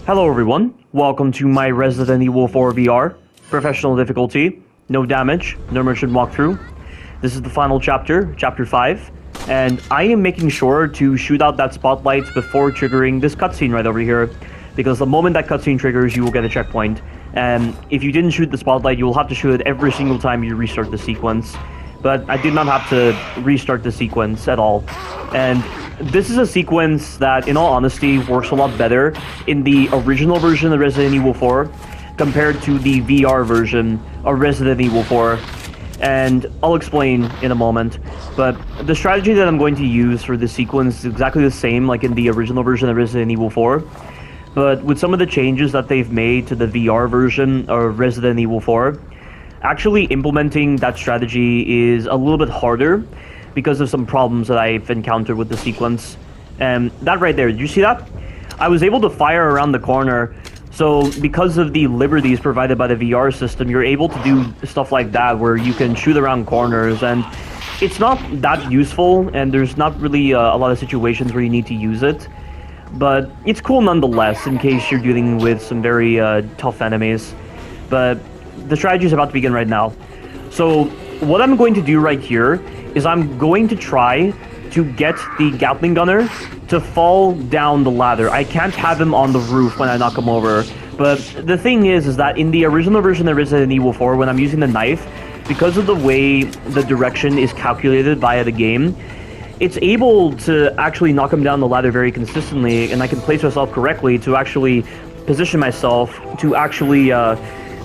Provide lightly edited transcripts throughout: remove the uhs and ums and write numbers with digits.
Hello everyone, welcome to my Resident Evil 4 VR, professional difficulty, no damage, no merchant walkthrough. This is the final chapter, chapter 5, and I am making sure to shoot out that spotlight before triggering this cutscene right over here, because the moment that cutscene triggers, you will get a checkpoint, and if you didn't shoot the spotlight, you will have to shoot it every single time you restart the sequence. But I did not have to restart the sequence at all, and this is a sequence that, in all honesty, works a lot better in the original version of Resident Evil 4 compared to the VR version of Resident Evil 4. And I'll explain in a moment. But the strategy that I'm going to use for this sequence is exactly the same like in the original version of Resident Evil 4. But with some of the changes that they've made to the VR version of Resident Evil 4, actually implementing that strategy is a little bit harder because of some problems that I've encountered with the sequence. And that right there, did you see that? I was able to fire around the corner, so because of the liberties provided by the VR system, you're able to do stuff like that where you can shoot around corners, and it's not that useful, and there's not really a lot of situations where you need to use it. But it's cool nonetheless, in case you're dealing with some very tough enemies. But the strategy is about to begin right now. So what I'm going to do right here is I'm going to try to get the Gatling gunner to fall down the ladder. I can't have him on the roof when I knock him over. But the thing is that in the original version of Resident Evil 4, when I'm using the knife, because of the way the direction is calculated via the game, it's able to actually knock him down the ladder very consistently, and I can place myself correctly to actually position myself to actually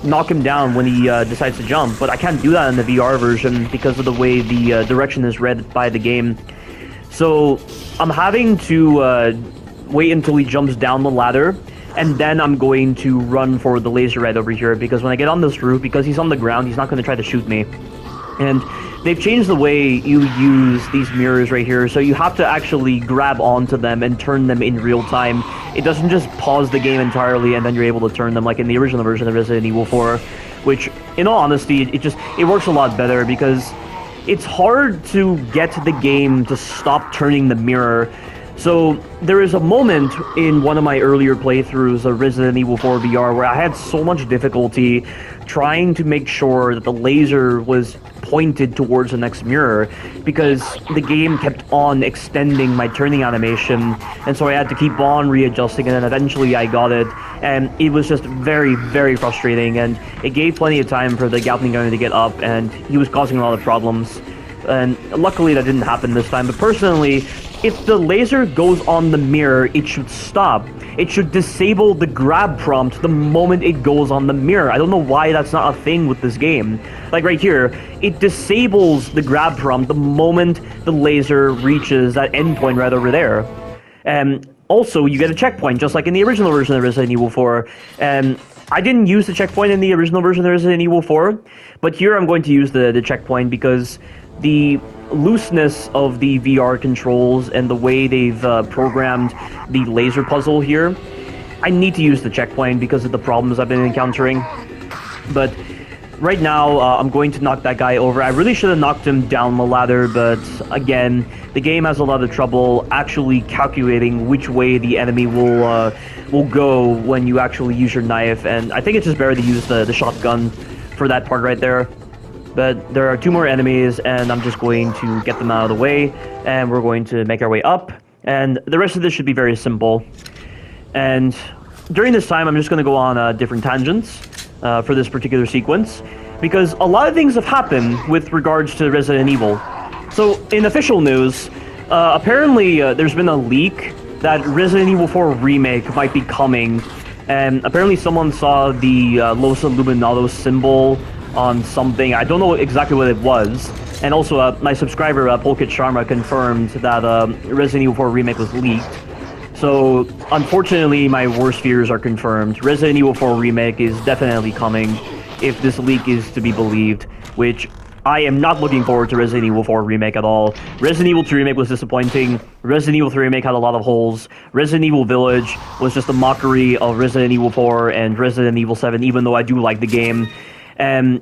knock him down when he decides to jump. But I can't do that in the VR version because of the way the direction is read by the game. So I'm having to wait until he jumps down the ladder, and then I'm going to run for the laser right over here, because when I get on this roof, because he's on the ground, he's not going to try to shoot me. And they've changed the way you use these mirrors right here, so you have to actually grab onto them and turn them in real time. It doesn't just pause the game entirely and then you're able to turn them like in the original version of Resident Evil 4, which, in all honesty, it works a lot better, because it's hard to get the game to stop turning the mirror. So there is a moment in one of my earlier playthroughs of Resident Evil 4 VR where I had so much difficulty trying to make sure that the laser was pointed towards the next mirror, because the game kept on extending my turning animation, and so I had to keep on readjusting, and then eventually I got it, and it was just very, very frustrating, and it gave plenty of time for the Gatling gunner to get up, and he was causing a lot of problems. And luckily that didn't happen this time. But personally, if the laser goes on the mirror, it should stop. It should disable the grab prompt the moment it goes on the mirror. I don't know why that's not a thing with this game. Like right here, it disables the grab prompt the moment the laser reaches that endpoint right over there. And also, you get a checkpoint, just like in the original version of Resident Evil 4. And I didn't use the checkpoint in the original version of Resident Evil 4, but here I'm going to use the checkpoint, because the looseness of the VR controls and the way they've programmed the laser puzzle here, I need to use the checkpoint because of the problems I've been encountering. But right now, I'm going to knock that guy over. I really should have knocked him down the ladder, but again, the game has a lot of trouble actually calculating which way the enemy will go when you actually use your knife, and I think it's just better to use the shotgun for that part right there. But there are two more enemies, and I'm just going to get them out of the way, and we're going to make our way up, and the rest of this should be very simple. And during this time, I'm just going to go on different tangents for this particular sequence, because a lot of things have happened with regards to Resident Evil. So, in official news, apparently there's been a leak that Resident Evil 4 Remake might be coming, and apparently someone saw the Los Illuminados symbol on something. I don't know exactly what it was. And also, my subscriber, Pulkit Sharma, confirmed that Resident Evil 4 Remake was leaked. So, unfortunately, my worst fears are confirmed. Resident Evil 4 Remake is definitely coming, if this leak is to be believed, which I am not looking forward to Resident Evil 4 Remake at all. Resident Evil 2 Remake was disappointing. Resident Evil 3 Remake had a lot of holes. Resident Evil Village was just a mockery of Resident Evil 4 and Resident Evil 7, even though I do like the game. And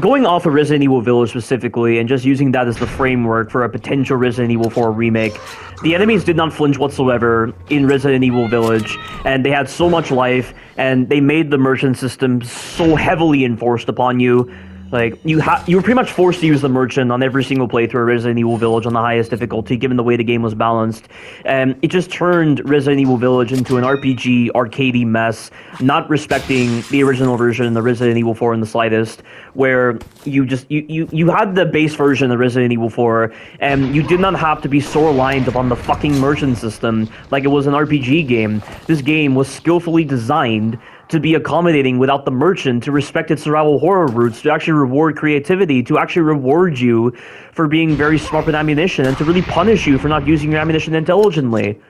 going off of Resident Evil Village specifically, and just using that as the framework for a potential Resident Evil 4 remake, the enemies did not flinch whatsoever in Resident Evil Village, and they had so much life, and they made the merchant system so heavily enforced upon you. Like, you were pretty much forced to use the merchant on every single playthrough of Resident Evil Village on the highest difficulty, given the way the game was balanced. And it just turned Resident Evil Village into an RPG, arcadey mess, not respecting the original version, the Resident Evil 4 in the slightest, where you had the base version of Resident Evil 4, and you did not have to be so reliant upon the fucking merchant system like it was an RPG game. This game was skillfully designed to be accommodating without the merchant, to respect its survival horror roots, to actually reward creativity, to actually reward you for being very smart with ammunition, and to really punish you for not using your ammunition intelligently.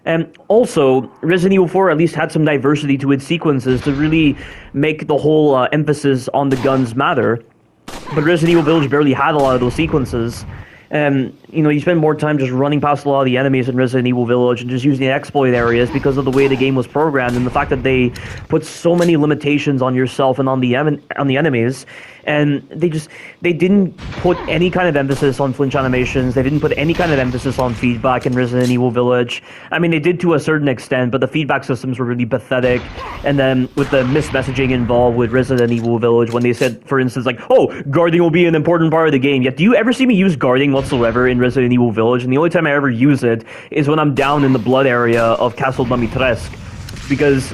And also, Resident Evil 4 at least had some diversity to its sequences to really make the whole emphasis on the guns matter. But Resident Evil Village barely had a lot of those sequences. And, you spend more time just running past a lot of the enemies in Resident Evil Village and just using the exploit areas because of the way the game was programmed and the fact that they put so many limitations on yourself and on the enemies. And they didn't put any kind of emphasis on flinch animations. They didn't put any kind of emphasis on feedback in Resident Evil Village. I mean, they did to a certain extent, but the feedback systems were really pathetic. And then with the mismessaging involved with Resident Evil Village, when they said, for instance, like, oh, guarding will be an important part of the game. Yet, do you ever see me use guarding whatsoever in Resident Evil Village? And the only time I ever use it is when I'm down in the blood area of Castle Dimitrescu. Because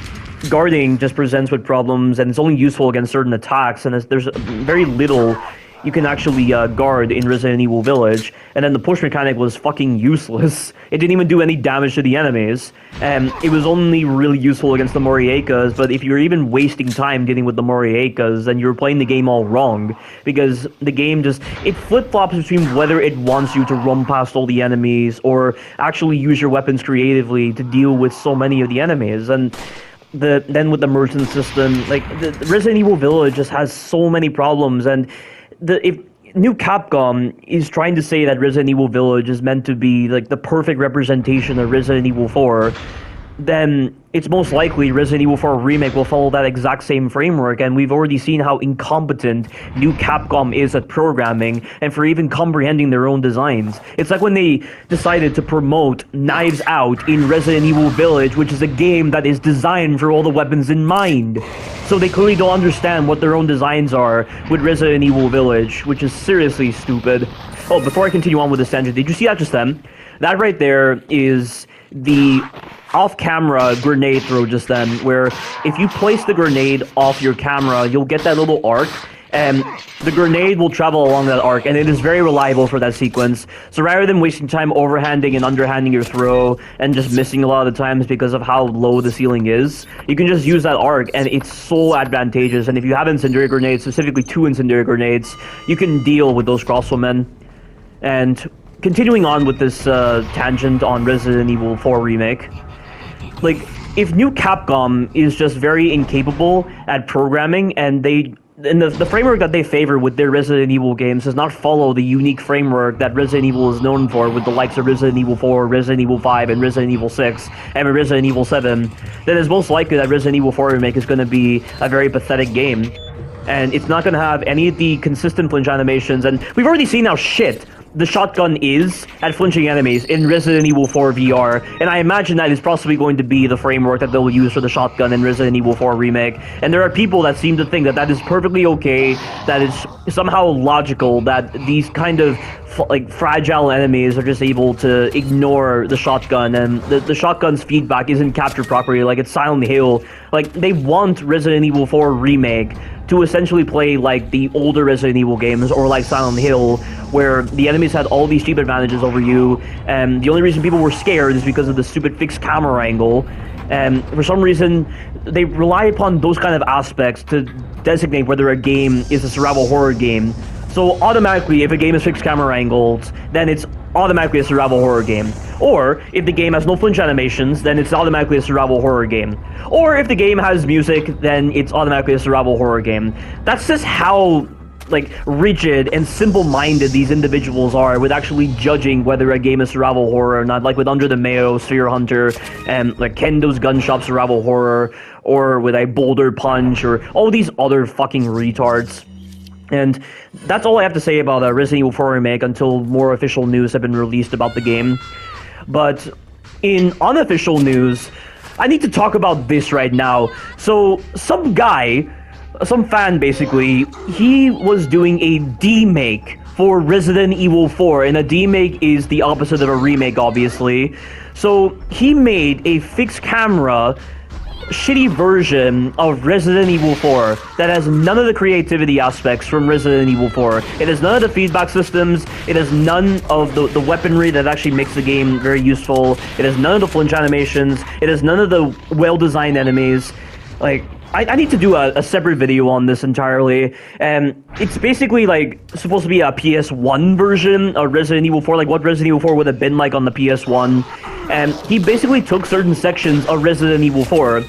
guarding just presents with problems, and it's only useful against certain attacks, and there's very little you can actually guard in Resident Evil Village. And then the push mechanic was fucking useless. It didn't even do any damage to the enemies, and it was only really useful against the Moriekas. But if you're even wasting time dealing with the Moriekas, then you're playing the game all wrong, because the game it flip-flops between whether it wants you to run past all the enemies or actually use your weapons creatively to deal with so many of the enemies. And then with the merchant system, like, the Resident Evil Village just has so many problems. And if new Capcom is trying to say that Resident Evil Village is meant to be like the perfect representation of Resident Evil 4, then it's most likely Resident Evil 4 Remake will follow that exact same framework, and we've already seen how incompetent new Capcom is at programming and for even comprehending their own designs. It's like when they decided to promote Knives Out in Resident Evil Village, which is a game that is designed for all the weapons in mind. So they clearly don't understand what their own designs are with Resident Evil Village, which is seriously stupid. Oh, before I continue on with this tangent, did you see that just then? That right there is the off-camera grenade throw just then, where if you place the grenade off your camera, you'll get that little arc, and the grenade will travel along that arc, and it is very reliable for that sequence. So rather than wasting time overhanding and underhanding your throw and just missing a lot of the times because of how low the ceiling is, you can just use that arc, and it's so advantageous. And if you have incendiary grenades, specifically 2 incendiary grenades, you can deal with those crossbowmen. And continuing on with this tangent on Resident Evil 4 Remake, like, if new Capcom is just very incapable at programming, and the framework that they favor with their Resident Evil games does not follow the unique framework that Resident Evil is known for, with the likes of Resident Evil 4, Resident Evil 5, and Resident Evil 6, and Resident Evil 7, then it's most likely that Resident Evil 4 Remake is going to be a very pathetic game. And it's not going to have any of the consistent flinch animations, and we've already seen how shit the shotgun is at flinching enemies in Resident Evil 4 VR, and I imagine that is possibly going to be the framework that they'll use for the shotgun in Resident Evil 4 Remake. And there are people that seem to think that that is perfectly okay, that is somehow logical, that these kind of fragile enemies are just able to ignore the shotgun, and the shotgun's feedback isn't captured properly, like it's Silent Hill. Like, they want Resident Evil 4 Remake to essentially play like the older Resident Evil games, or like Silent Hill, where the enemies had all these cheap advantages over you, and the only reason people were scared is because of the stupid fixed camera angle. And for some reason, they rely upon those kind of aspects to designate whether a game is a survival horror game. So automatically, if a game is fixed camera angles, then it's automatically a survival horror game. Or if the game has no flinch animations, then it's automatically a survival horror game. Or if the game has music, then it's automatically a survival horror game. That's just how, like, rigid and simple-minded these individuals are with actually judging whether a game is survival horror or not, like with Under the Mayo, Sphere Hunter, and like Kendo's Gun Shop survival horror, or with a Boulder Punch, or all these other fucking retards. And that's all I have to say about Resident Evil 4 Remake until more official news have been released about the game. But in unofficial news, I need to talk about this right now. So some guy, some fan basically, he was doing a demake for Resident Evil 4, and a demake is the opposite of a remake, obviously. So he made a fixed camera shitty version of Resident Evil 4 that has none of the creativity aspects from Resident Evil 4. It has none of the feedback systems, it has none of the weaponry that actually makes the game very useful, it has none of the flinch animations, it has none of the well-designed enemies. Like, I need to do a separate video on this entirely, and it's basically like supposed to be a PS1 version of Resident Evil 4, like what Resident Evil 4 would have been like on the PS1, and he basically took certain sections of Resident Evil 4,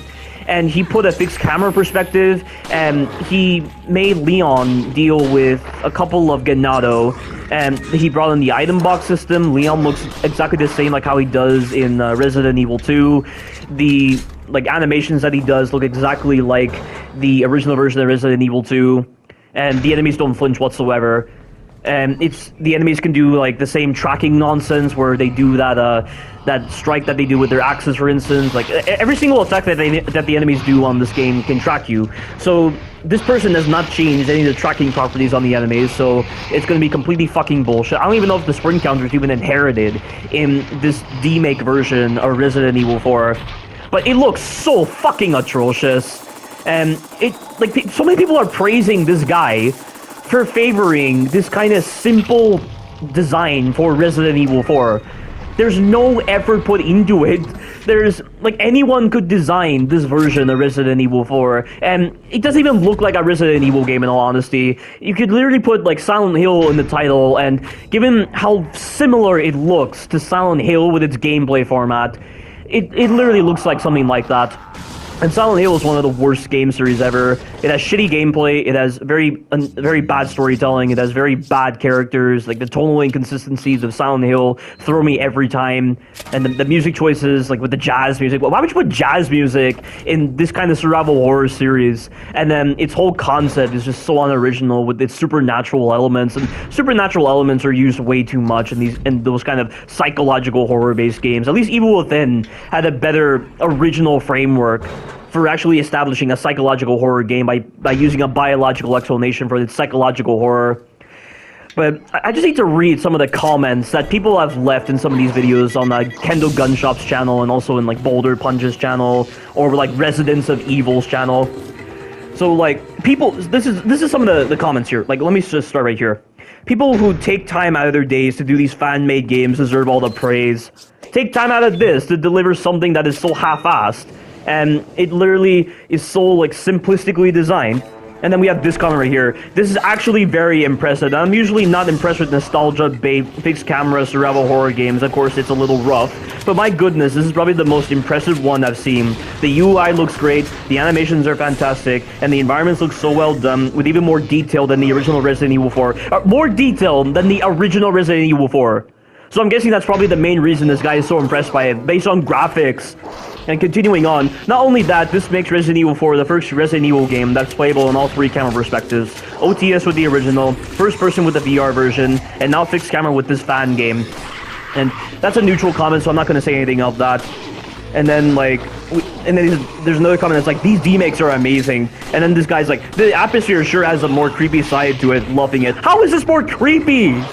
and he put a fixed camera perspective, and he made Leon deal with a couple of Ganado, and he brought in the item box system. Leon looks exactly the same like how he does in Resident Evil 2. The animations that he does look exactly like the original version of Resident Evil 2, and the enemies don't flinch whatsoever. And the enemies can do like the same tracking nonsense where they do that strike that they do with their axes, for instance. Like every single effect that the enemies do on this game can track you. So this person has not changed any of the tracking properties on the enemies, so it's going to be completely fucking bullshit. I don't even know if the sprint counter is even inherited in this demake version of Resident Evil 4. But it looks so fucking atrocious, and so many people are praising this guy for favoring this kind of simple design for Resident Evil 4. There's no effort put into it. There's anyone could design this version of Resident Evil 4, and it doesn't even look like a Resident Evil game in all honesty. You could literally put Silent Hill in the title, and given how similar it looks to Silent Hill with its gameplay format, it literally looks like something like that. And Silent Hill is one of the worst game series ever. It has shitty gameplay, it has very bad storytelling, it has very bad characters, the tonal inconsistencies of Silent Hill throw me every time, and the music choices, with the jazz music. Why would you put jazz music in this kind of survival horror series? And then its whole concept is just so unoriginal with its supernatural elements, and supernatural elements are used way too much in those kind of psychological horror-based games. At least Evil Within had a better original framework for actually establishing a psychological horror game by using a biological explanation for its psychological horror. But I just need to read some of the comments that people have left in some of these videos on Kendo Gunshop's channel, and also in Boulder Punch's channel, or Residents of Evil's channel. So people, this is some of the comments here. Let me just start right here. People who take time out of their days to do these fan-made games deserve all the praise. Take time out of this to deliver something that is so half-assed, and it literally is so simplistically designed. And then we have this comment right here. This is actually very impressive. I'm usually not impressed with nostalgia-based fixed camera survival horror games. Of course, it's a little rough, but my goodness, this is probably the most impressive one I've seen. The UI looks great, the animations are fantastic, and the environments look so well done, with even more detail than the original Resident Evil 4. More detail than the original Resident Evil 4. So I'm guessing that's probably the main reason this guy is so impressed by it, based on graphics. And continuing on, not only that, this makes Resident Evil 4 the first Resident Evil game that's playable in all three camera perspectives. OTS with the original, first person with the VR version, and now fixed camera with this fan game. And that's a neutral comment, so I'm not going to say anything of that. And then there's another comment that's these demakes are amazing. And then this guy's the atmosphere sure has a more creepy side to it, loving it. How is this more creepy?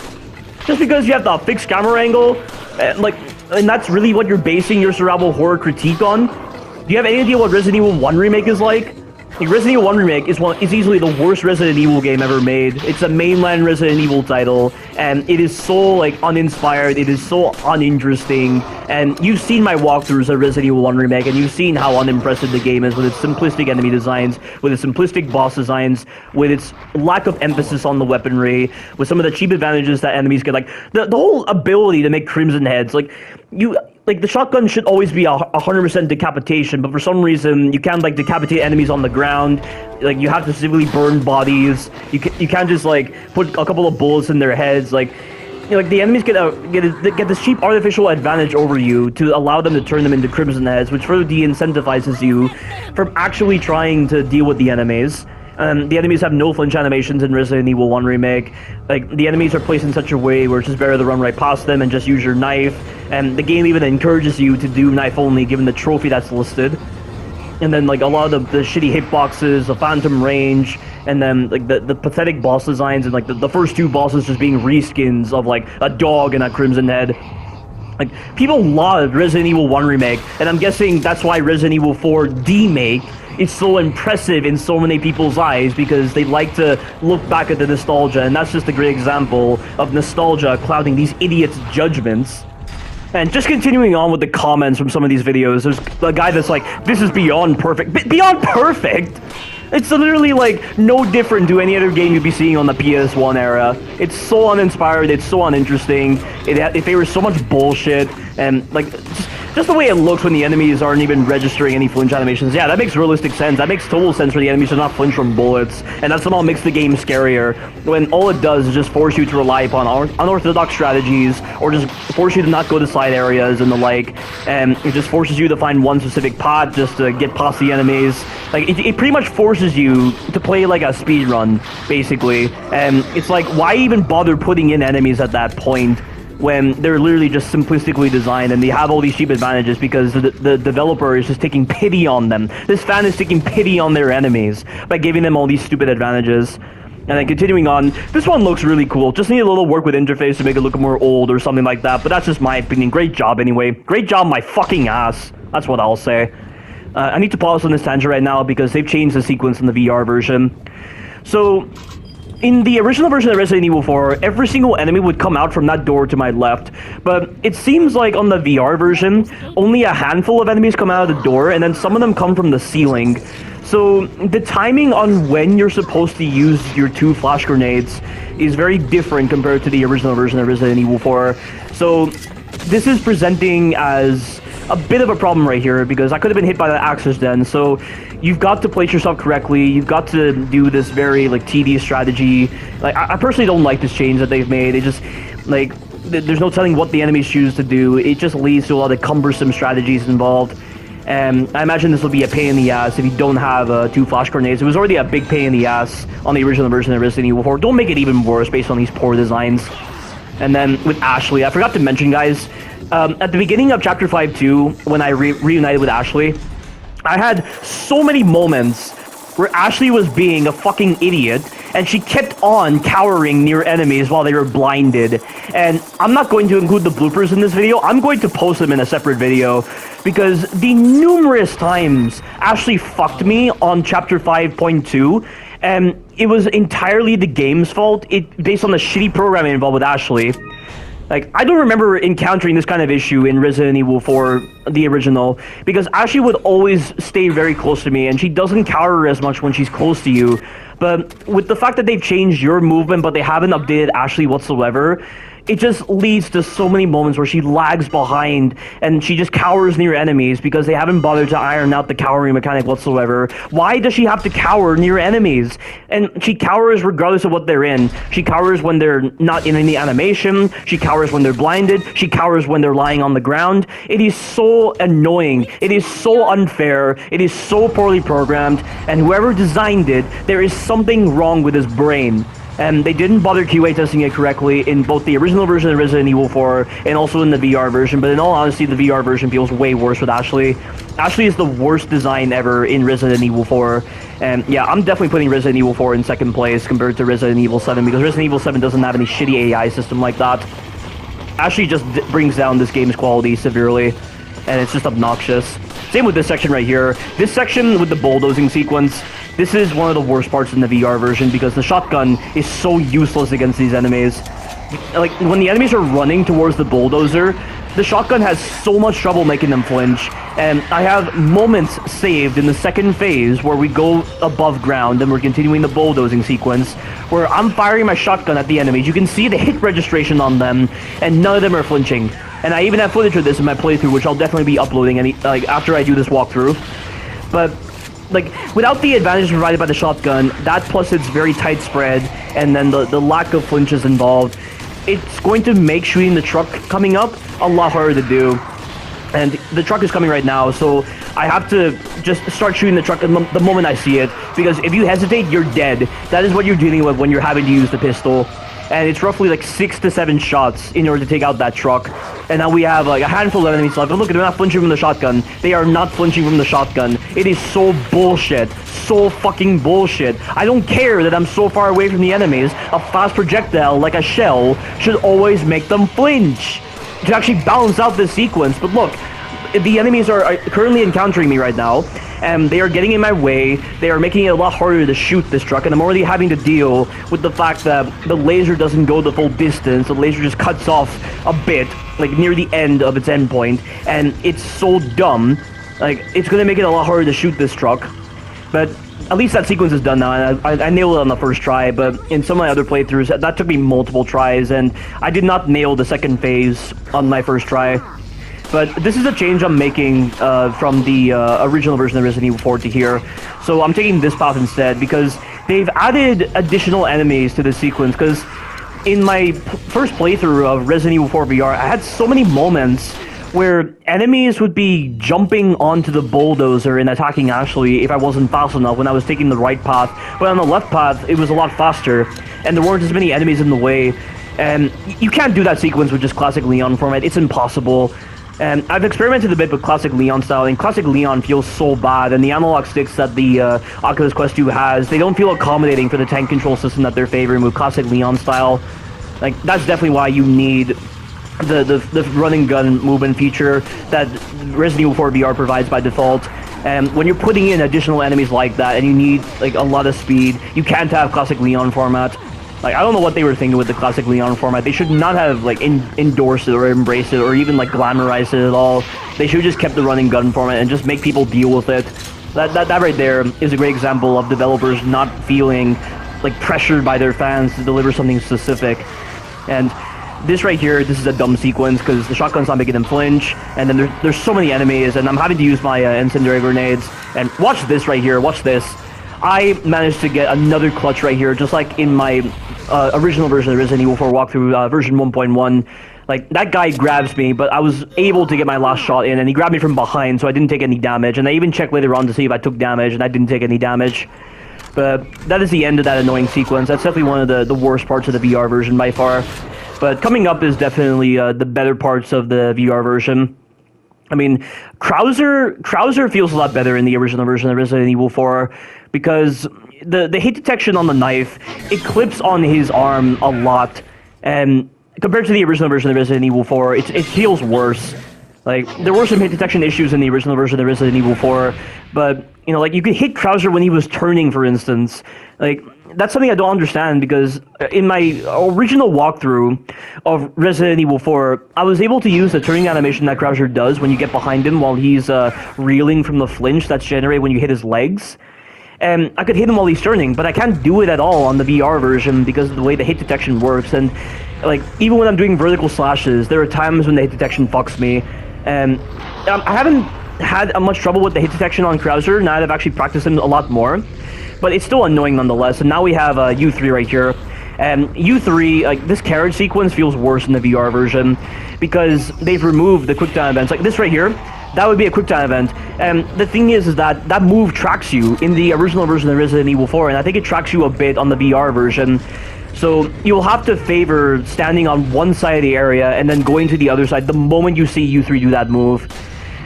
Just because you have the fixed camera angle, and that's really what you're basing your survival horror critique on? Do you have any idea what Resident Evil 1 Remake is like? Resident Evil 1 Remake is easily the worst Resident Evil game ever made. It's a mainland Resident Evil title, and it is so uninspired, it is so uninteresting, and you've seen my walkthroughs of Resident Evil 1 Remake, and you've seen how unimpressive the game is with its simplistic enemy designs, with its simplistic boss designs, with its lack of emphasis on the weaponry, with some of the cheap advantages that enemies get, the whole ability to make crimson heads, the shotgun should always be 100% decapitation, but for some reason you can't decapitate enemies on the ground. You have to specifically burn bodies. You can't just put a couple of bullets in their heads. The enemies get this cheap artificial advantage over you to allow them to turn them into crimson heads, which further de-incentivizes you from actually trying to deal with the enemies. The enemies have no flinch animations in Resident Evil 1 Remake. Like, the enemies are placed in such a way where it's just better to run right past them and just use your knife. And the game even encourages you to do knife only, given the trophy that's listed. And then, like, a lot of the shitty hitboxes, the phantom range, and then, like, the pathetic boss designs, and, like, the first two bosses just being reskins of, like, a dog and a Crimson Head. Like, people love Resident Evil 1 Remake, and I'm guessing that's why Resident Evil 4 Demake is so impressive in so many people's eyes, because they like to look back at the nostalgia, and that's just a great example of nostalgia clouding these idiots' judgments. And just continuing on with the comments from some of these videos, there's a guy that's like, this is beyond perfect. Beyond perfect? It's literally, like, no different to any other game you'd be seeing on the PS1 era. It's so uninspired, it's so uninteresting, it favors so much bullshit, and, like, just the way it looks when the enemies aren't even registering any flinch animations. Yeah, that makes realistic sense. That makes total sense for the enemies to not flinch from bullets, and that somehow makes the game scarier, when all it does is just force you to rely upon unorthodox strategies, or just force you to not go to side areas and the like, and it just forces you to find one specific path just to get past the enemies. Like, it pretty much forces you to play like a speed run, basically, and it's like, why even bother putting in enemies at that point when they're literally just simplistically designed and they have all these cheap advantages because the developer is just taking pity on them. This fan is taking pity on their enemies by giving them all these stupid advantages. And then continuing on, this one looks really cool. Just need a little work with interface to make it look more old or something like that, but that's just my opinion. Great job anyway. Great job my fucking ass. That's what I'll say. I need to pause on this tangent right now because they've changed the sequence in the VR version. So, in the original version of Resident Evil 4, every single enemy would come out from that door to my left, but it seems like on the VR version, only a handful of enemies come out of the door, and then some of them come from the ceiling. So, the timing on when you're supposed to use your 2 flash grenades is very different compared to the original version of Resident Evil 4. So, this is presenting as a bit of a problem right here, because I could have been hit by that access den. So you've got to place yourself correctly, you've got to do this very, like, tedious strategy. Like, I personally don't like this change that they've made. It just, like, there's no telling what the enemies choose to do. It just leads to a lot of cumbersome strategies involved. And I imagine this will be a pain in the ass if you don't have 2 flash grenades. It was already a big pain in the ass on the original version of Resident Evil 4. Don't make it even worse based on these poor designs. And then with Ashley, I forgot to mention, guys, at the beginning of Chapter 5-2, when I reunited with Ashley, I had so many moments where Ashley was being a fucking idiot, and she kept on cowering near enemies while they were blinded. And I'm not going to include the bloopers in this video, I'm going to post them in a separate video, because the numerous times Ashley fucked me on Chapter 5.2, and it was entirely the game's fault, based on the shitty programming involved with Ashley. Like, I don't remember encountering this kind of issue in Resident Evil 4, the original, because Ashley would always stay very close to me, and she doesn't cower as much when she's close to you. But with the fact that they've changed your movement, but they haven't updated Ashley whatsoever, it just leads to so many moments where she lags behind and she just cowers near enemies because they haven't bothered to iron out the cowering mechanic whatsoever. Why does she have to cower near enemies? And she cowers regardless of what they're in. She cowers when they're not in any animation. She cowers when they're blinded. She cowers when they're lying on the ground. It is so annoying. It is so unfair. It is so poorly programmed. And whoever designed it, there is something wrong with his brain. And they didn't bother QA testing it correctly in both the original version of Resident Evil 4 and also in the VR version, but in all honesty, the VR version feels way worse with Ashley. Ashley is the worst design ever in Resident Evil 4, and yeah, I'm definitely putting Resident Evil 4 in second place compared to Resident Evil 7, because Resident Evil 7 doesn't have any shitty AI system like that. Ashley just brings down this game's quality severely, and it's just obnoxious. Same with this section right here. This section with the bulldozing sequence, this is one of the worst parts in the VR version because the shotgun is so useless against these enemies. Like, when the enemies are running towards the bulldozer, the shotgun has so much trouble making them flinch, and I have moments saved in the second phase where we go above ground and we're continuing the bulldozing sequence where I'm firing my shotgun at the enemies. You can see the hit registration on them, and none of them are flinching. And I even have footage of this in my playthrough, which I'll definitely be uploading after I do this walkthrough. But, like, without the advantage provided by the shotgun, that plus its very tight spread, and then the lack of flinches involved, it's going to make shooting the truck coming up a lot harder to do. And the truck is coming right now, so I have to just start shooting the truck the moment I see it, because if you hesitate, you're dead. That is what you're dealing with when you're having to use the pistol. And it's roughly like 6 to 7 shots in order to take out that truck. And now we have like a handful of enemies left. But look, they're not flinching from the shotgun. They are not flinching from the shotgun. It is so bullshit. So fucking bullshit. I don't care that I'm so far away from the enemies. A fast projectile, like a shell, should always make them flinch to actually balance out this sequence. But look, the enemies are currently encountering me right now, and they are getting in my way. They are making it a lot harder to shoot this truck, and I'm already having to deal with the fact that the laser doesn't go the full distance. The laser just cuts off a bit, like near the end of its endpoint, and it's so dumb. Like, it's gonna make it a lot harder to shoot this truck. But at least that sequence is done now, and I nailed it on the first try, but in some of my other playthroughs, that took me multiple tries, and I did not nail the second phase on my first try. But this is a change I'm making from the original version of Resident Evil 4 to here. So I'm taking this path instead, because they've added additional enemies to the sequence. Because in my first playthrough of Resident Evil 4 VR, I had so many moments where enemies would be jumping onto the bulldozer and attacking Ashley if I wasn't fast enough when I was taking the right path. But on the left path, it was a lot faster, and there weren't as many enemies in the way. And you can't do that sequence with just classic Leon format. It's impossible. And I've experimented a bit with classic Leon style, and classic Leon feels so bad, and the analog sticks that the Oculus Quest 2 has, they don't feel accommodating for the tank control system that they're favoring with classic Leon style. Like, that's definitely why you need the run and gun movement feature that Resident Evil 4 VR provides by default. And when you're putting in additional enemies like that, and you need like a lot of speed, you can't have classic Leon format. Like, I don't know what they were thinking with the classic Leon format. They should not have, like, endorsed it or embraced it or even, like, glamorized it at all. They should have just kept the run and gun format and just make people deal with it. That right there is a great example of developers not feeling, like, pressured by their fans to deliver something specific. And this right here, this is a dumb sequence because the shotgun's not making them flinch, and then there's so many enemies, and I'm having to use my incendiary grenades. And watch this right here, watch this. I managed to get another clutch right here, just like in my original version of Resident Evil 4 walkthrough, version 1.1. Like, that guy grabs me, but I was able to get my last shot in, and he grabbed me from behind, so I didn't take any damage. And I even checked later on to see if I took damage, and I didn't take any damage. But that is the end of that annoying sequence. That's definitely one of the worst parts of the VR version by far. But coming up is definitely the better parts of the VR version. I mean, Krauser feels a lot better in the original version of Resident Evil 4, because the hit detection on the knife, it clips on his arm a lot, and compared to the original version of Resident Evil 4, it feels worse. Like, there were some hit detection issues in the original version of Resident Evil 4, but, you know, like, you could hit Krauser when he was turning, for instance. Like, that's something I don't understand, because in my original walkthrough of Resident Evil 4, I was able to use the turning animation that Krauser does when you get behind him while he's reeling from the flinch that's generated when you hit his legs. And I could hit him while he's turning, but I can't do it at all on the VR version because of the way the hit detection works. And, like, even when I'm doing vertical slashes, there are times when the hit detection fucks me. And I haven't had much trouble with the hit detection on Krauser now that I've actually practiced him a lot more. But it's still annoying nonetheless. And now we have U3 right here. And U3, like, this carriage sequence feels worse in the VR version because they've removed the quick time events. Like this right here, that would be a quick time event. And the thing is that that move tracks you in the original version of Resident Evil 4, and I think it tracks you a bit on the VR version. So you'll have to favor standing on one side of the area and then going to the other side the moment you see U3 do that move.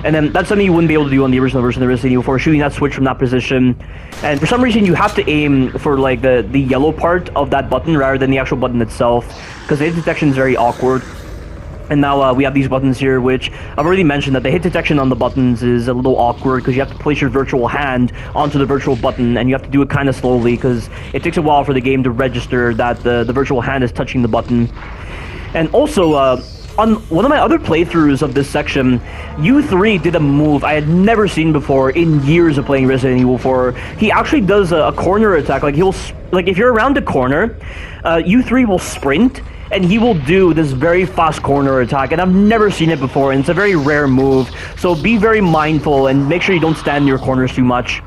And then that's something you wouldn't be able to do on the original version of Resident Evil 4, shooting that switch from that position. And for some reason, you have to aim for, like, the yellow part of that button rather than the actual button itself, because the hit detection is very awkward. And now we have these buttons here, which I've already mentioned that the hit detection on the buttons is a little awkward because you have to place your virtual hand onto the virtual button, and you have to do it kind of slowly because it takes a while for the game to register that the virtual hand is touching the button. And also, on one of my other playthroughs of this section, U3 did a move I had never seen before in years of playing Resident Evil 4. He actually does a corner attack. Like, if you're around a corner, U3 will sprint, and he will do this very fast corner attack, and I've never seen it before, and it's a very rare move, so be very mindful and make sure you don't stand near corners too much.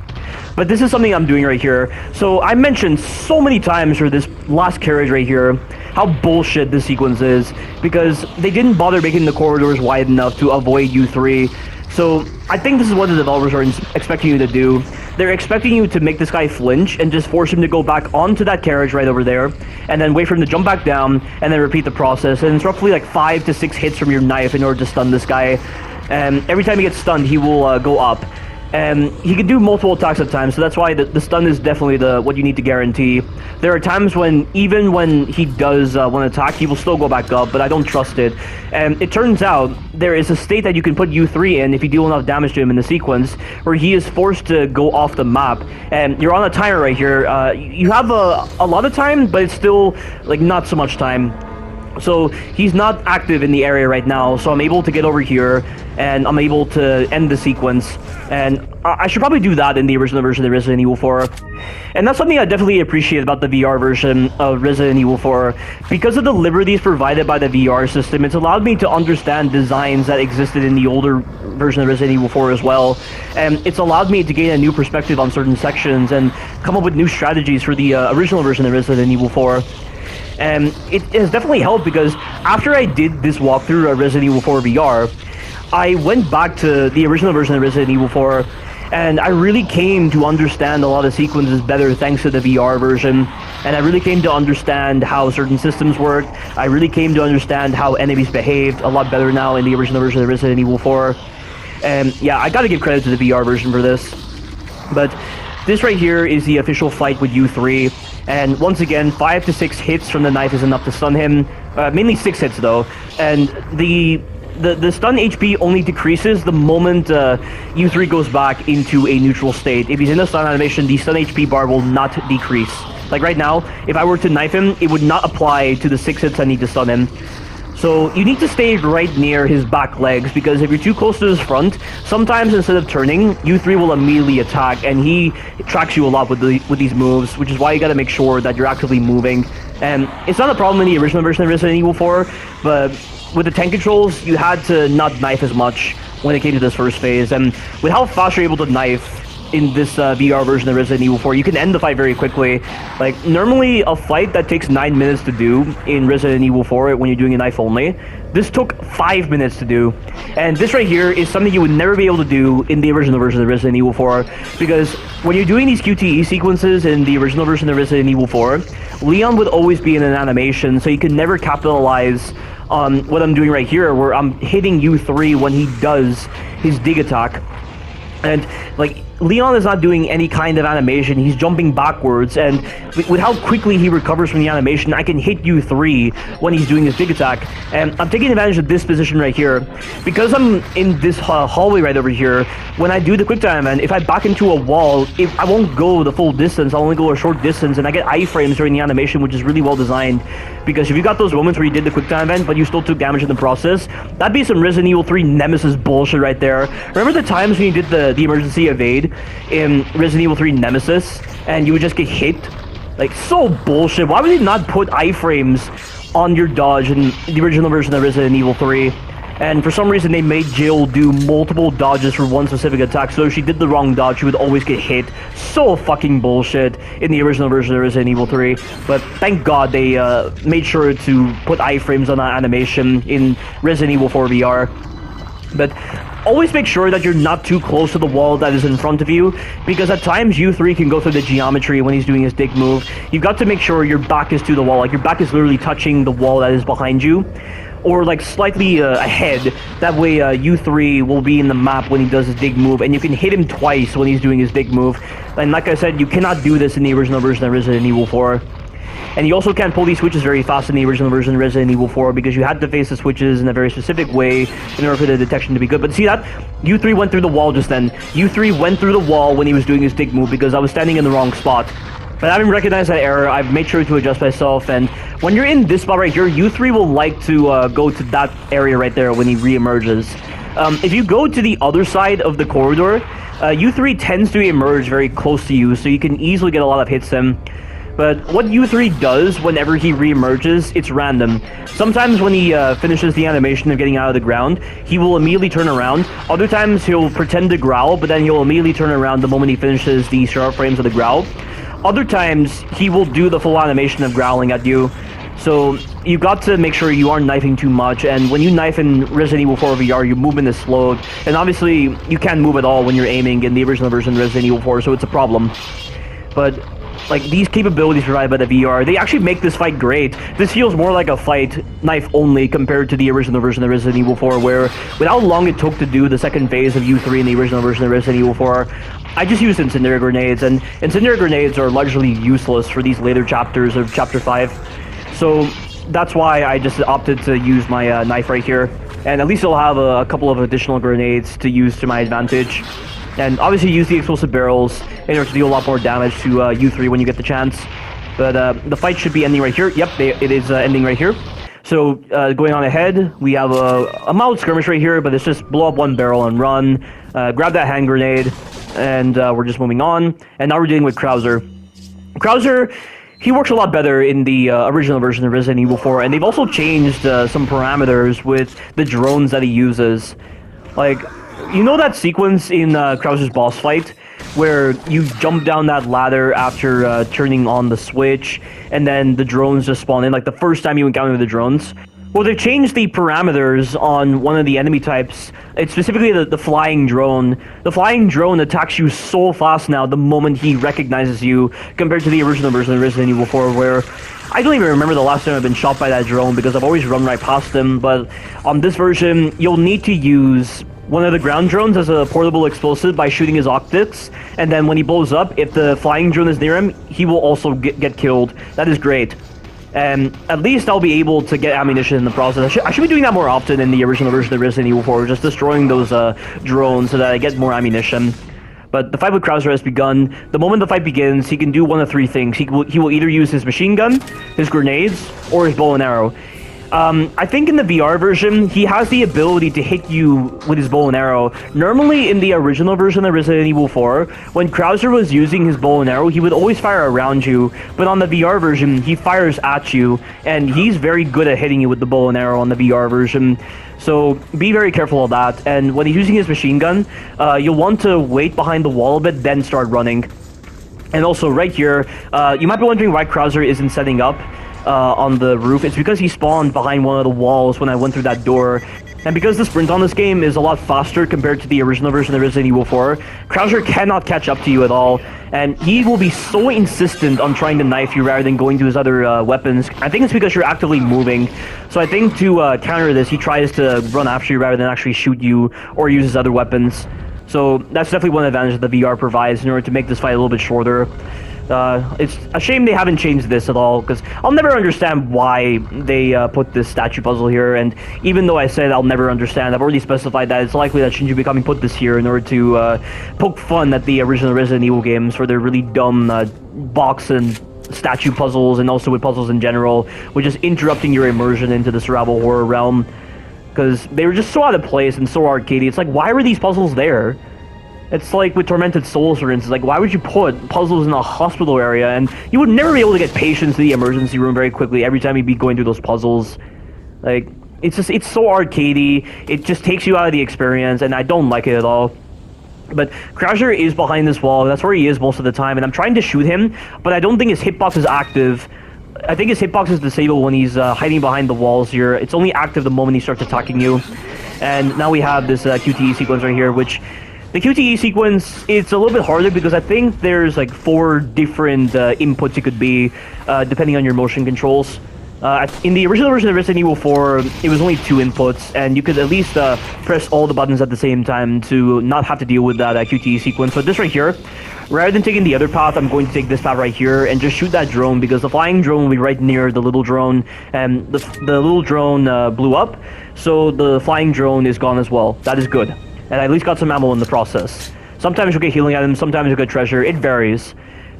But this is something I'm doing right here. So I mentioned so many times for this last carriage right here how bullshit this sequence is, because they didn't bother making the corridors wide enough to avoid U3. So I think this is what the developers are expecting you to do. They're expecting you to make this guy flinch and just force him to go back onto that carriage right over there, and then wait for him to jump back down, and then repeat the process. And it's roughly like 5 to 6 hits from your knife in order to stun this guy. And every time he gets stunned, he will go up. And he can do multiple attacks at a time, so that's why the stun is definitely what you need to guarantee. There are times when, even when he does one attack, he will still go back up, but I don't trust it. And it turns out there is a state that you can put U3 in if you deal enough damage to him in the sequence, where he is forced to go off the map. And you're on a timer right here. You have a lot of time, but it's still like not so much time. So he's not active in the area right now, so I'm able to get over here, and I'm able to end the sequence. And I should probably do that in the original version of Resident Evil 4. And that's something I definitely appreciate about the VR version of Resident Evil 4. Because of the liberties provided by the VR system, it's allowed me to understand designs that existed in the older version of Resident Evil 4 as well. And it's allowed me to gain a new perspective on certain sections and come up with new strategies for the original version of Resident Evil 4. And it has definitely helped, because after I did this walkthrough of Resident Evil 4 VR, I went back to the original version of Resident Evil 4, and I really came to understand a lot of sequences better thanks to the VR version. And I really came to understand how certain systems worked. I really came to understand how enemies behaved a lot better now in the original version of Resident Evil 4. And yeah, I gotta give credit to the VR version for this. But this right here is the official fight with U3. And once again, 5 to 6 hits from the knife is enough to stun him. Mainly 6 hits though. And the stun HP only decreases the moment U3 goes back into a neutral state. If he's in a stun animation, the stun HP bar will not decrease. Like right now, if I were to knife him, it would not apply to the 6 hits I need to stun him. So you need to stay right near his back legs, because if you're too close to his front, sometimes instead of turning, U3 will immediately attack, and he tracks you a lot with these moves, which is why you gotta make sure that you're actively moving. And it's not a problem in the original version of Resident Evil 4, but with the tank controls, you had to not knife as much when it came to this first phase. And with how fast you're able to knife in this VR version of Resident Evil 4, you can end the fight very quickly. Like, normally a fight that takes 9 minutes to do in Resident Evil 4 when you're doing a knife only, this took 5 minutes to do. And this right here is something you would never be able to do in the original version of Resident Evil 4, because when you're doing these QTE sequences in the original version of Resident Evil 4, Leon would always be in an animation, so you can never capitalize on what I'm doing right here, where I'm hitting U3 when he does his dig attack. And like, Leon is not doing any kind of animation, he's jumping backwards, and with how quickly he recovers from the animation, I can hit U3 when he's doing his dig attack. And I'm taking advantage of this position right here. Because I'm in this hallway right over here, when I do the quick time event, if I back into a wall, I won't go the full distance, I'll only go a short distance, and I get iframes during the animation, which is really well designed. Because if you got those moments where you did the quick time event, but you still took damage in the process, that'd be some Resident Evil 3 Nemesis bullshit right there. Remember the times when you did the emergency evade in Resident Evil 3 Nemesis, and you would just get hit? Like, so bullshit. Why would they not put iframes on your dodge in the original version of Resident Evil 3? And for some reason, they made Jill do multiple dodges for one specific attack, so if she did the wrong dodge, she would always get hit. So fucking bullshit in the original version of Resident Evil 3. But thank God they made sure to put iframes on that animation in Resident Evil 4 VR. But always make sure that you're not too close to the wall that is in front of you, because at times U3 can go through the geometry when he's doing his dig move. You've got to make sure your back is to the wall, like your back is literally touching the wall that is behind you, or like slightly ahead. That way U3 will be in the map when he does his dig move, and you can hit him twice when he's doing his dig move. And like I said, you cannot do this in the original version of Resident Evil 4. And you also can't pull these switches very fast in the original version of Resident Evil 4, because you had to face the switches in a very specific way in order for the detection to be good. But see that? U3 went through the wall just then. U3 went through the wall when he was doing his dig move, because I was standing in the wrong spot. But having recognized that error, I've made sure to adjust myself, and when you're in this spot right here, U3 will like to go to that area right there when he re-emerges. If you go to the other side of the corridor, U3 tends to emerge very close to you, so you can easily get a lot of hits in. But what U3 does whenever he re-emerges, it's random. Sometimes when he finishes the animation of getting out of the ground, he will immediately turn around. Other times he'll pretend to growl, but then he'll immediately turn around the moment he finishes the sharp frames of the growl. Other times he will do the full animation of growling at you. So you got to make sure you aren't knifing too much, and when you knife in Resident Evil 4 VR, your movement is slowed, and obviously you can't move at all when you're aiming in the original version of Resident Evil 4, so it's a problem. But like these capabilities provided by the VR, they actually make this fight great. This feels more like a fight knife only compared to the original version of Resident Evil 4, where with how long it took to do the second phase of U3 in the original version of Resident Evil 4, I just used incendiary grenades, and incendiary grenades are largely useless for these later chapters of Chapter 5. So that's why I just opted to use my knife right here, and at least I'll have a couple of additional grenades to use to my advantage. And obviously use the explosive barrels in order to deal a lot more damage to U3 when you get the chance. But the fight should be ending right here. Yep, it is ending right here. So going on ahead, we have a mild skirmish right here, but it's just blow up one barrel and run. Grab that hand grenade, and we're just moving on. And now we're dealing with Krauser. Krauser, he works a lot better in the original version of Resident Evil 4, and they've also changed some parameters with the drones that he uses. Like, you know that sequence in Krauser's boss fight where you jump down that ladder after turning on the switch, and then the drones just spawn in, like the first time you encounter the drones? Well, they've changed the parameters on one of the enemy types. It's specifically the flying drone. The flying drone attacks you so fast now the moment he recognizes you, compared to the original version of Resident Evil 4, where I don't even remember the last time I've been shot by that drone because I've always run right past him. But on this version, you'll need to use one of the ground drones as a portable explosive by shooting his optics, and then when he blows up, if the flying drone is near him, he will also get killed. That is great. And at least I'll be able to get ammunition in the process. I should be doing that more often in the original version of Resident Evil 4, just destroying those drones so that I get more ammunition. But the fight with Krauser has begun. The moment the fight begins, he can do one of three things. He will either use his machine gun, his grenades, or his bow and arrow. I think in the VR version, he has the ability to hit you with his bow and arrow. Normally, in the original version of Resident Evil 4, when Krauser was using his bow and arrow, he would always fire around you. But on the VR version, he fires at you, and he's very good at hitting you with the bow and arrow on the VR version. So be very careful of that. And when he's using his machine gun, you'll want to wait behind the wall a bit, then start running. And also right here, you might be wondering why Krauser isn't setting up on the roof. It's because he spawned behind one of the walls when I went through that door. And because the sprint on this game is a lot faster compared to the original version of Resident Evil 4, Krauser cannot catch up to you at all, and he will be so insistent on trying to knife you rather than going to his other weapons. I think it's because you're actively moving. So I think to counter this, he tries to run after you rather than actually shoot you or use his other weapons. So that's definitely one advantage that the VR provides in order to make this fight a little bit shorter. It's a shame they haven't changed this at all, because I'll never understand why they put this statue puzzle here, and even though I said I'll never understand, I've already specified that it's likely that Shinji Mikami put this here in order to poke fun at the original Resident Evil games for their really dumb box and statue puzzles, and also with puzzles in general, which is interrupting your immersion into the survival horror realm, because they were just so out of place and so arcadey. It's like, why were these puzzles there? It's like with Tormented Souls, for instance. Like, why would you put puzzles in a hospital area? And you would never be able to get patients to the emergency room very quickly every time you'd be going through those puzzles. Like, it's so arcadey. It just takes you out of the experience, and I don't like it at all. But Krauser is behind this wall. That's where he is most of the time, and I'm trying to shoot him, but I don't think his hitbox is active. I think his hitbox is disabled when he's hiding behind the walls here. It's only active the moment he starts attacking you. And now we have this Qte sequence right here, which... The Qte sequence, it's a little bit harder because I think there's like 4 different inputs it could be, depending on your motion controls. In the original version of Resident Evil 4, it was only 2 inputs, and you could at least press all the buttons at the same time to not have to deal with that Qte sequence. But this right here, rather than taking the other path, I'm going to take this path right here and just shoot that drone, because the flying drone will be right near the little drone, and the little drone blew up, so the flying drone is gone as well. That is good. And I at least got some ammo in the process. Sometimes you'll get healing items, sometimes you'll get treasure. It varies.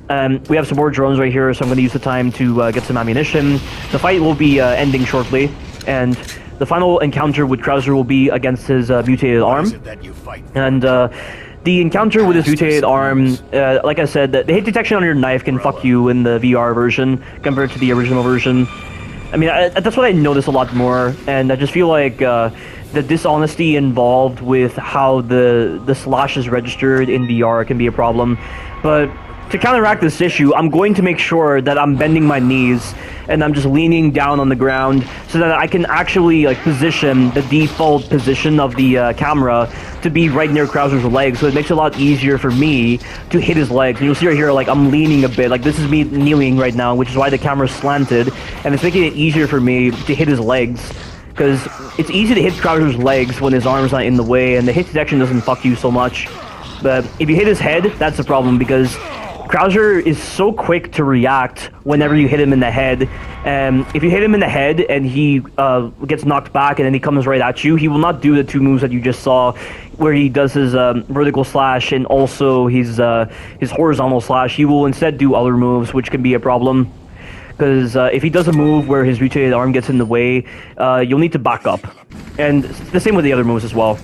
We have some more drones right here, so I'm going to use the time to get some ammunition. The fight will be ending shortly, and the final encounter with Krauser will be against his mutated arm. And the encounter with his mutated arm, like I said, the hit detection on your knife can fuck you in the VR version compared to the original version. I mean, that's what I notice a lot more, and I just feel like the dishonesty involved with how the slash is registered in VR can be a problem. But to counteract this issue, I'm going to make sure that I'm bending my knees and I'm just leaning down on the ground so that I can actually like position the default position of the camera to be right near Krauser's legs, so it makes it a lot easier for me to hit his legs. And you'll see right here, like I'm leaning a bit, like this is me kneeling right now, which is why the camera's slanted, and it's making it easier for me to hit his legs. Because it's easy to hit Krauser's legs when his arm's not in the way, and the hit detection doesn't fuck you so much. But if you hit his head, that's the problem, because Krauser is so quick to react whenever you hit him in the head. And if you hit him in the head and he gets knocked back and then he comes right at you, he will not do the two moves that you just saw, where he does his vertical slash and also his horizontal slash. He will instead do other moves, which can be a problem. Because if he does a move where his mutated arm gets in the way, you'll need to back up. And the same with the other moves as well.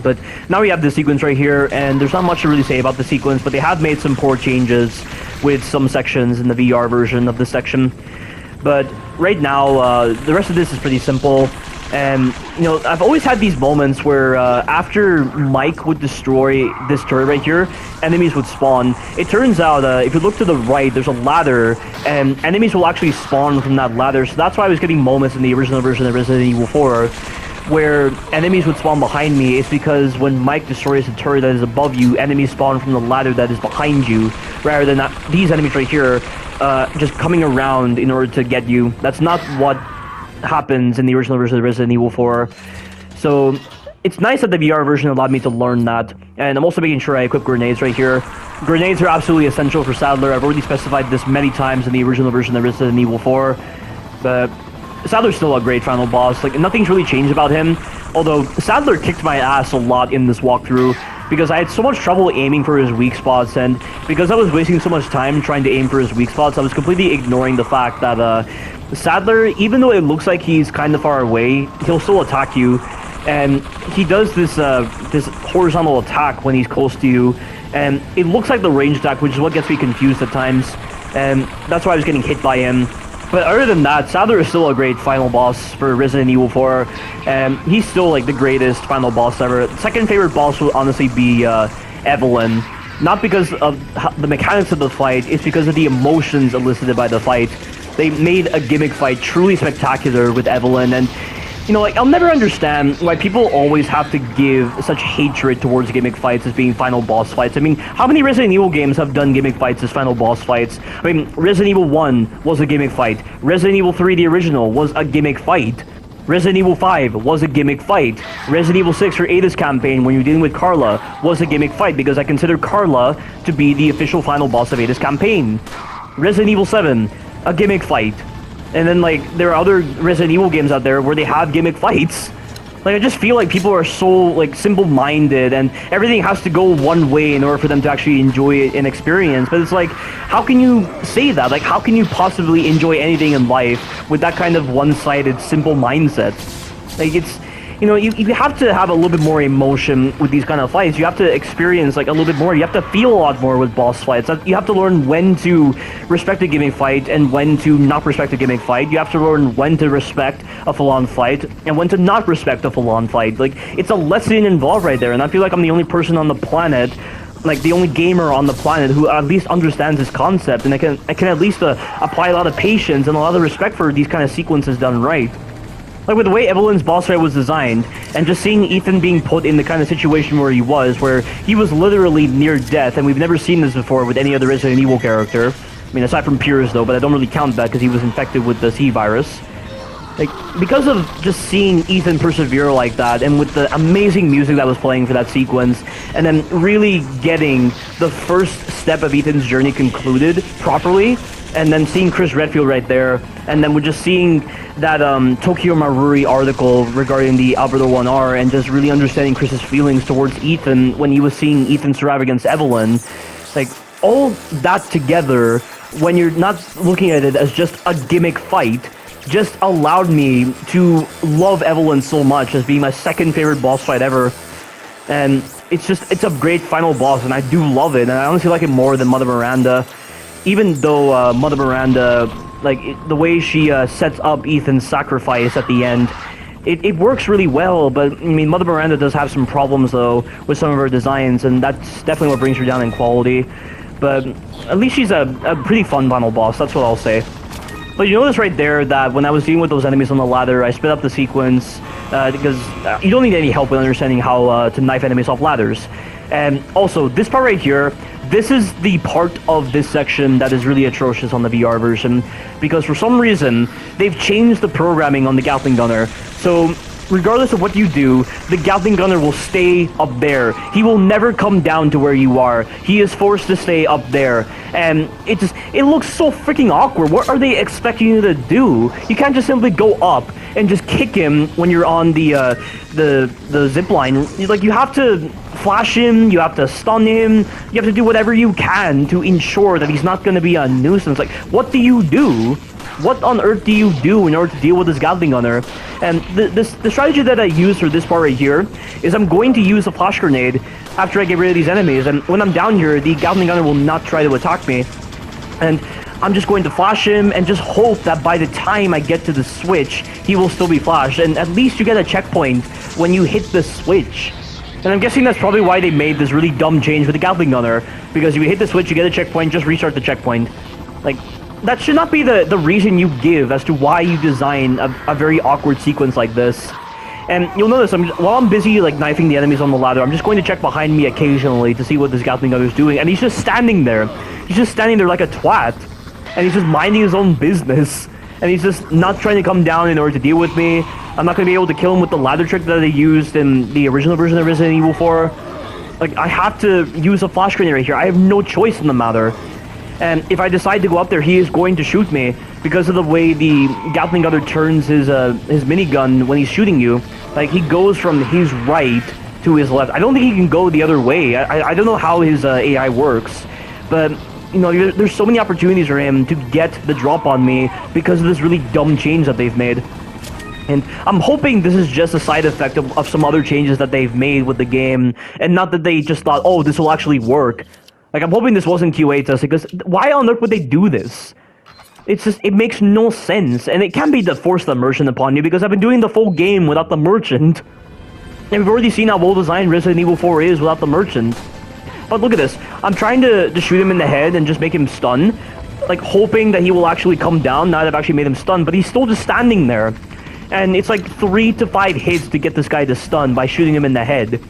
But now we have this sequence right here, and there's not much to really say about the sequence, but they have made some poor changes with some sections in the VR version of this section. But right now, the rest of this is pretty simple. And, you know, I've always had these moments where after Mike would destroy this turret right here, enemies would spawn. It turns out, if you look to the right, there's a ladder, and enemies will actually spawn from that ladder. So that's why I was getting moments in the original version of Resident Evil 4 where enemies would spawn behind me. It's because when Mike destroys the turret that is above you, enemies spawn from the ladder that is behind you, rather than these enemies right here just coming around in order to get you. That's not what happens in the original version of Resident Evil 4. So it's nice that the VR version allowed me to learn that. And I'm also making sure I equip grenades right here. Grenades are absolutely essential for Sadler. I've already specified this many times in the original version of Resident Evil 4. But Sadler's still a great final boss. Like, nothing's really changed about him. Although, Sadler kicked my ass a lot in this walkthrough, because I had so much trouble aiming for his weak spots, and because I was wasting so much time trying to aim for his weak spots, I was completely ignoring the fact that Sadler, even though it looks like he's kind of far away, he'll still attack you. And he does this this horizontal attack when he's close to you, and it looks like the range attack, which is what gets me confused at times, and that's why I was getting hit by him. But other than that, Sadler is still a great final boss for Resident Evil 4, and he's still like the greatest final boss ever. Second favorite boss will honestly be Evelyn. Not because of the mechanics of the fight, it's because of the emotions elicited by the fight. They made a gimmick fight truly spectacular with Evelyn, and you know, like, I'll never understand why people always have to give such hatred towards gimmick fights as being final boss fights. I mean, how many Resident Evil games have done gimmick fights as final boss fights? I mean, Resident Evil 1 was a gimmick fight. Resident Evil 3, the original, was a gimmick fight. Resident Evil 5 was a gimmick fight. Resident Evil 6 for Ada's campaign, when you're dealing with Carla, was a gimmick fight, because I consider Carla to be the official final boss of Ada's campaign. Resident Evil 7, a gimmick fight. And then, like, there are other Resident Evil games out there where they have gimmick fights. Like, I just feel like people are so, like, simple-minded, and everything has to go one way in order for them to actually enjoy it and experience. But it's like, how can you say that? Like, how can you possibly enjoy anything in life with that kind of one-sided, simple mindset? Like, it's... You know, you have to have a little bit more emotion with these kind of fights. You have to experience, like, a little bit more. You have to feel a lot more with boss fights. You have to learn when to respect a gimmick fight and when to not respect a gimmick fight. You have to learn when to respect a full-on fight and when to not respect a full-on fight. Like, it's a lesson involved right there, and I feel like I'm the only person on the planet, like the only gamer on the planet who at least understands this concept, and I can at least apply a lot of patience and a lot of respect for these kind of sequences done right. Like, with the way Evelyn's boss fight was designed, and just seeing Ethan being put in the kind of situation where he was literally near death, and we've never seen this before with any other Resident Evil character. I mean, aside from Piers, though, but I don't really count that because he was infected with the C virus. Like, because of just seeing Ethan persevere like that, and with the amazing music that was playing for that sequence, and then really getting the first step of Ethan's journey concluded properly, and then seeing Chris Redfield right there, and then we're just seeing that Tokyo Maruri article regarding the Alberto 1R, and just really understanding Chris's feelings towards Ethan when he was seeing Ethan survive against Evelyn. Like, all that together, when you're not looking at it as just a gimmick fight, just allowed me to love Evelyn so much as being my second favorite boss fight ever. And it's a great final boss, and I do love it, and I honestly like it more than Mother Miranda. Even though Mother Miranda, like, the way she sets up Ethan's sacrifice at the end, it works really well, but, I mean, Mother Miranda does have some problems, though, with some of her designs, and that's definitely what brings her down in quality. but at least she's a pretty fun final boss, that's what I'll say. But you notice right there that when I was dealing with those enemies on the ladder, I sped up the sequence because you don't need any help with understanding how to knife enemies off ladders. And also, this part right here, this is the part of this section that is really atrocious on the VR version, because for some reason, they've changed the programming on the Gatling Gunner. So, regardless of what you do, the Gatling Gunner will stay up there. He will never come down to where you are. He is forced to stay up there. And it looks so freaking awkward. What are they expecting you to do? You can't just simply go up and just kick him when you're on the zip line. Like, you have to flash him, you have to stun him, you have to do whatever you can to ensure that he's not going to be a nuisance. Like, what do you do? What on earth do you do in order to deal with this Gatling Gunner? And the strategy that I use for this part right here is I'm going to use a flash grenade after I get rid of these enemies. And when I'm down here, the Gatling Gunner will not try to attack me. And I'm just going to flash him and just hope that by the time I get to the switch, he will still be flashed. And at least you get a checkpoint when you hit the switch. And I'm guessing that's probably why they made this really dumb change with the Gatling Gunner. Because if you hit the switch, you get a checkpoint, just restart the checkpoint. Like, that should not be the reason you give as to why you design a very awkward sequence like this. And you'll notice, while I'm busy like knifing the enemies on the ladder, I'm just going to check behind me occasionally to see what this Gatling Gunner is doing. And he's just standing there. He's just standing there like a twat. And he's just minding his own business. And he's just not trying to come down in order to deal with me. I'm not going to be able to kill him with the ladder trick that they used in the original version of Resident Evil 4. Like, I have to use a flash grenade right here. I have no choice in the matter. And if I decide to go up there, he is going to shoot me because of the way the Gatling Gunner turns his minigun when he's shooting you. Like, he goes from his right to his left. I don't think he can go the other way. I don't know how his AI works, but you know, there's so many opportunities for him to get the drop on me because of this really dumb change that they've made. And I'm hoping this is just a side effect of some other changes that they've made with the game, and not that they just thought, oh, this will actually work. Like, I'm hoping this wasn't QA tested, because why on earth would they do this? It's just, it makes no sense, and it can't be to force the merchant upon you, because I've been doing the full game without the merchant. And we've already seen how well designed Resident Evil 4 is without the merchant. But look at this. I'm trying to shoot him in the head and just make him stun, like, hoping that he will actually come down now that I've actually made him stun, but he's still just standing there. And it's like 3 to 5 hits to get this guy to stun by shooting him in the head.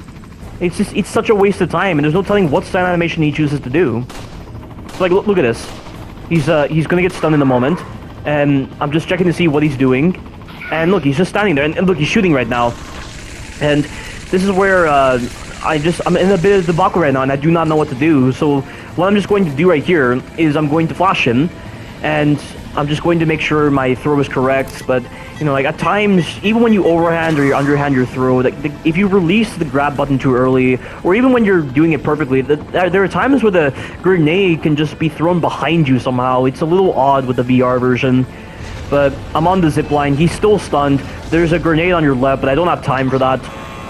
It's such a waste of time, and there's no telling what stun animation he chooses to do. So, like, look at this. He's gonna get stunned in a moment, and I'm just checking to see what he's doing. And look, he's just standing there, and look, he's shooting right now. And this is where I'm in a bit of debacle right now, and I do not know what to do. So what I'm just going to do right here is I'm going to flash him, and I'm just going to make sure my throw is correct. But you know, like, at times, even when you overhand or you underhand your throw, like, if you release the grab button too early, or even when you're doing it perfectly, there are times where the grenade can just be thrown behind you somehow. It's a little odd with the VR version. But I'm on the zip line. He's still stunned. There's a grenade on your left, but I don't have time for that.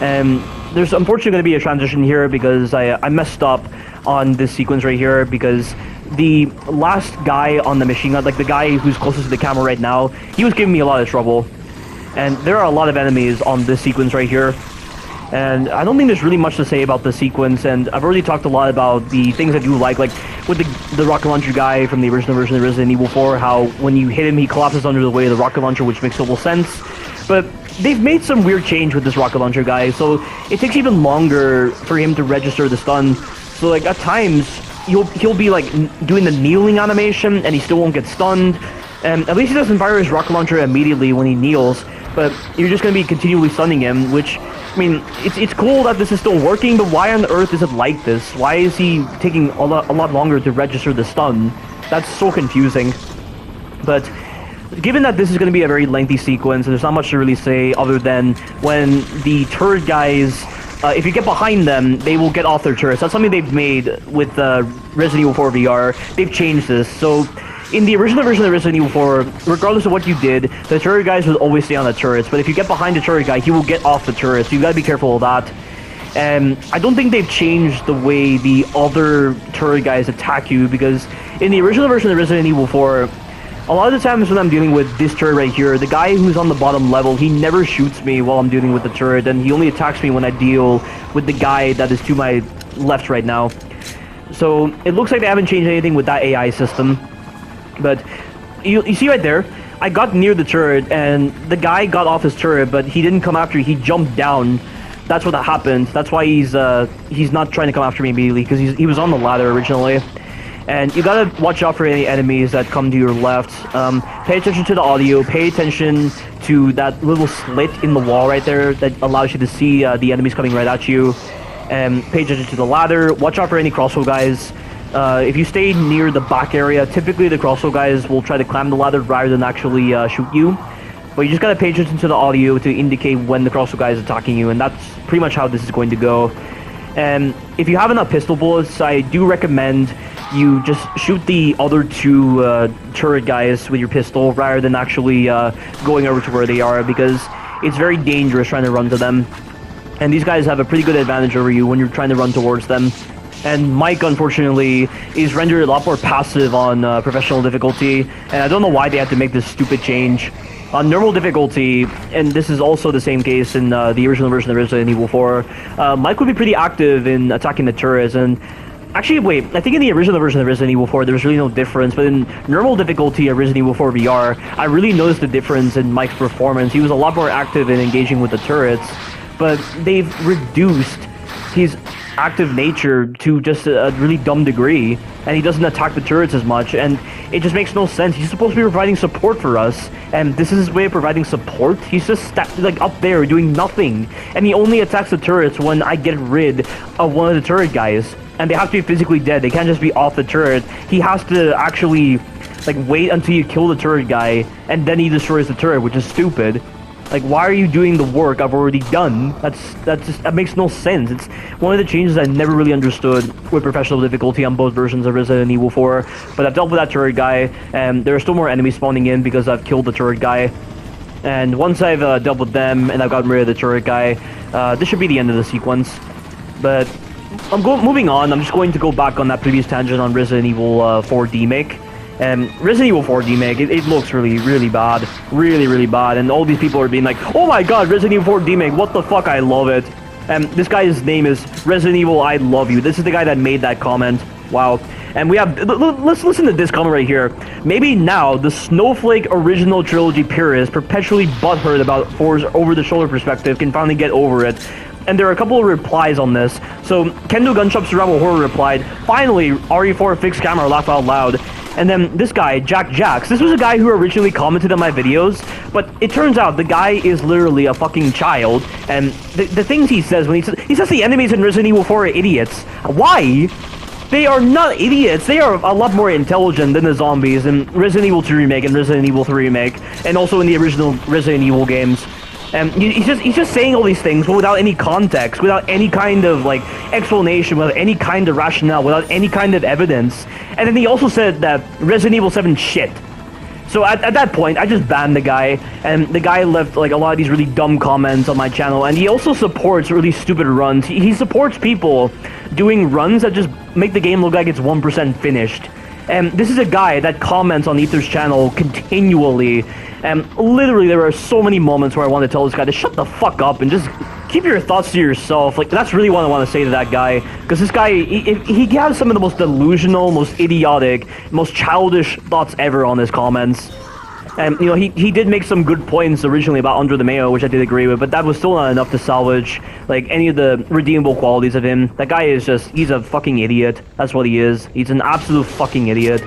And there's unfortunately going to be a transition here because I messed up on this sequence right here, because the last guy on the machine gun, like the guy who's closest to the camera right now, he was giving me a lot of trouble. And there are a lot of enemies on this sequence right here. And I don't think there's really much to say about the sequence, and I've already talked a lot about the things I do like with the rocket launcher guy from the original version of Resident Evil 4, how when you hit him, he collapses under the weight of the rocket launcher, which makes total sense. But they've made some weird change with this rocket launcher guy, so it takes even longer for him to register the stun. So, like, at times, he'll be, like, doing the kneeling animation, and he still won't get stunned. And at least he doesn't fire his rocket launcher immediately when he kneels, but you're just going to be continually stunning him, which, I mean, it's cool that this is still working, but why on earth is it like this? Why is he taking a lot longer to register the stun? That's so confusing. But given that this is going to be a very lengthy sequence, there's not much to really say other than when the turret guys, if you get behind them, they will get off their turrets. That's something they've made with Resident Evil 4 VR. They've changed this. So in the original version of Resident Evil 4, regardless of what you did, the turret guys would always stay on the turrets. But if you get behind the turret guy, he will get off the turret. So you gotta be careful of that. And I don't think they've changed the way the other turret guys attack you, because in the original version of Resident Evil 4, a lot of the times when I'm dealing with this turret right here, the guy who's on the bottom level, he never shoots me while I'm dealing with the turret, and he only attacks me when I deal with the guy that is to my left right now. So it looks like they haven't changed anything with that AI system. But you see right there, I got near the turret and the guy got off his turret, but he didn't come after me. He jumped down. That's what happened. That's why he's not trying to come after me immediately, because he was on the ladder originally. And you gotta watch out for any enemies that come to your left. Pay attention to the audio. Pay attention to that little slit in the wall right there that allows you to see the enemies coming right at you. And pay attention to the ladder. Watch out for any crossbow guys. If you stay near the back area, typically the crossbow guys will try to climb the ladder rather than actually shoot you. But you just gotta pay attention to the audio to indicate when the crossbow guy is attacking you, and that's pretty much how this is going to go. And if you have enough pistol bullets, I do recommend you just shoot the other two turret guys with your pistol rather than actually going over to where they are, because it's very dangerous trying to run to them. And these guys have a pretty good advantage over you when you're trying to run towards them. And Mike, unfortunately, is rendered a lot more passive on professional difficulty, and I don't know why they had to make this stupid change. On normal difficulty, and this is also the same case in the original version of Resident Evil 4, Mike would be pretty active in attacking the turrets, and actually, wait, I think in the original version of Resident Evil 4, there's really no difference, but in normal difficulty of Resident Evil 4 VR, I really noticed the difference in Mike's performance. He was a lot more active in engaging with the turrets, but they've reduced his active nature to just a really dumb degree, and he doesn't attack the turrets as much, and it just makes no sense. He's supposed to be providing support for us, and this is his way of providing support. He's just like up there doing nothing, and he only attacks the turrets when I get rid of one of the turret guys, and they have to be physically dead. They can't just be off the turret. He has to actually like wait until you kill the turret guy, and then he destroys the turret, which is stupid. Like, why are you doing the work I've already done? That makes no sense. It's one of the changes I never really understood with professional difficulty on both versions of Resident Evil 4. But I've dealt with that turret guy, and there are still more enemies spawning in because I've killed the turret guy. And once I've dealt with them and I've gotten rid of the turret guy, this should be the end of the sequence. But moving on. I'm just going to go back on that previous tangent on Resident Evil 4 Remake. Resident Evil 4 Remake, it looks really bad. Really bad. And all these people are being like, oh my god, Resident Evil 4 Remake, what the fuck, I love it. This guy's name is Resident Evil, I love you. This is the guy that made that comment. Wow. And we have, let's listen to this comment right here. Maybe now, the Snowflake original trilogy purist, perpetually butthurt about 4's over-the-shoulder perspective, can finally get over it. And there are a couple of replies on this. So, Kendo Gunshop Survival Horror replied, finally, RE4 fixed camera, laugh out loud. And then this guy, Jack Jax, this was a guy who originally commented on my videos, but it turns out the guy is literally a fucking child, and the things he says when he says the enemies in Resident Evil 4 are idiots. Why? They are not idiots. They are a lot more intelligent than the zombies in Resident Evil 2 Remake and Resident Evil 3 Remake, and also in the original Resident Evil games. And he's just saying all these things, but without any context, without any kind of like explanation, without any kind of rationale, without any kind of evidence. And then he also said that Resident Evil 7 shit. So at that point, I just banned the guy, and the guy left like a lot of these really dumb comments on my channel, and he also supports really stupid runs. He supports people doing runs that just make the game look like it's 1% finished. And this is a guy that comments on Ether's channel continually. And literally, there are so many moments where I want to tell this guy to shut the fuck up and just keep your thoughts to yourself. Like, that's really what I want to say to that guy. Because this guy, he has some of the most delusional, most idiotic, most childish thoughts ever on his comments. And, you know, he did make some good points originally about Under the Mayo, which I did agree with, but that was still not enough to salvage, like, any of the redeemable qualities of him. That guy is just, he's a fucking idiot. That's what he is. He's an absolute fucking idiot.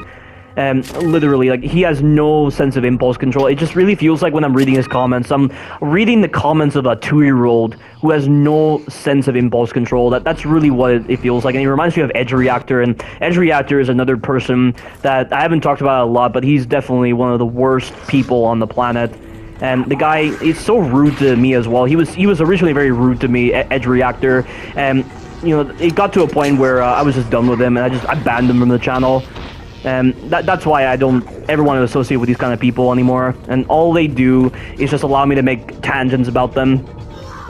And literally, like, he has no sense of impulse control. It just really feels like when I'm reading his comments, I'm reading the comments of a 2-year-old who has no sense of impulse control. That's really what it feels like. And he reminds me of Edge Reactor, and Edge Reactor is another person that I haven't talked about a lot, but he's definitely one of the worst people on the planet. And the guy is so rude to me as well. He was originally very rude to me, Edge Reactor, and, you know, it got to a point where I was just done with him, and I banned him from the channel. And that's why I don't ever want to associate with these kind of people anymore. And all they do is just allow me to make tangents about them.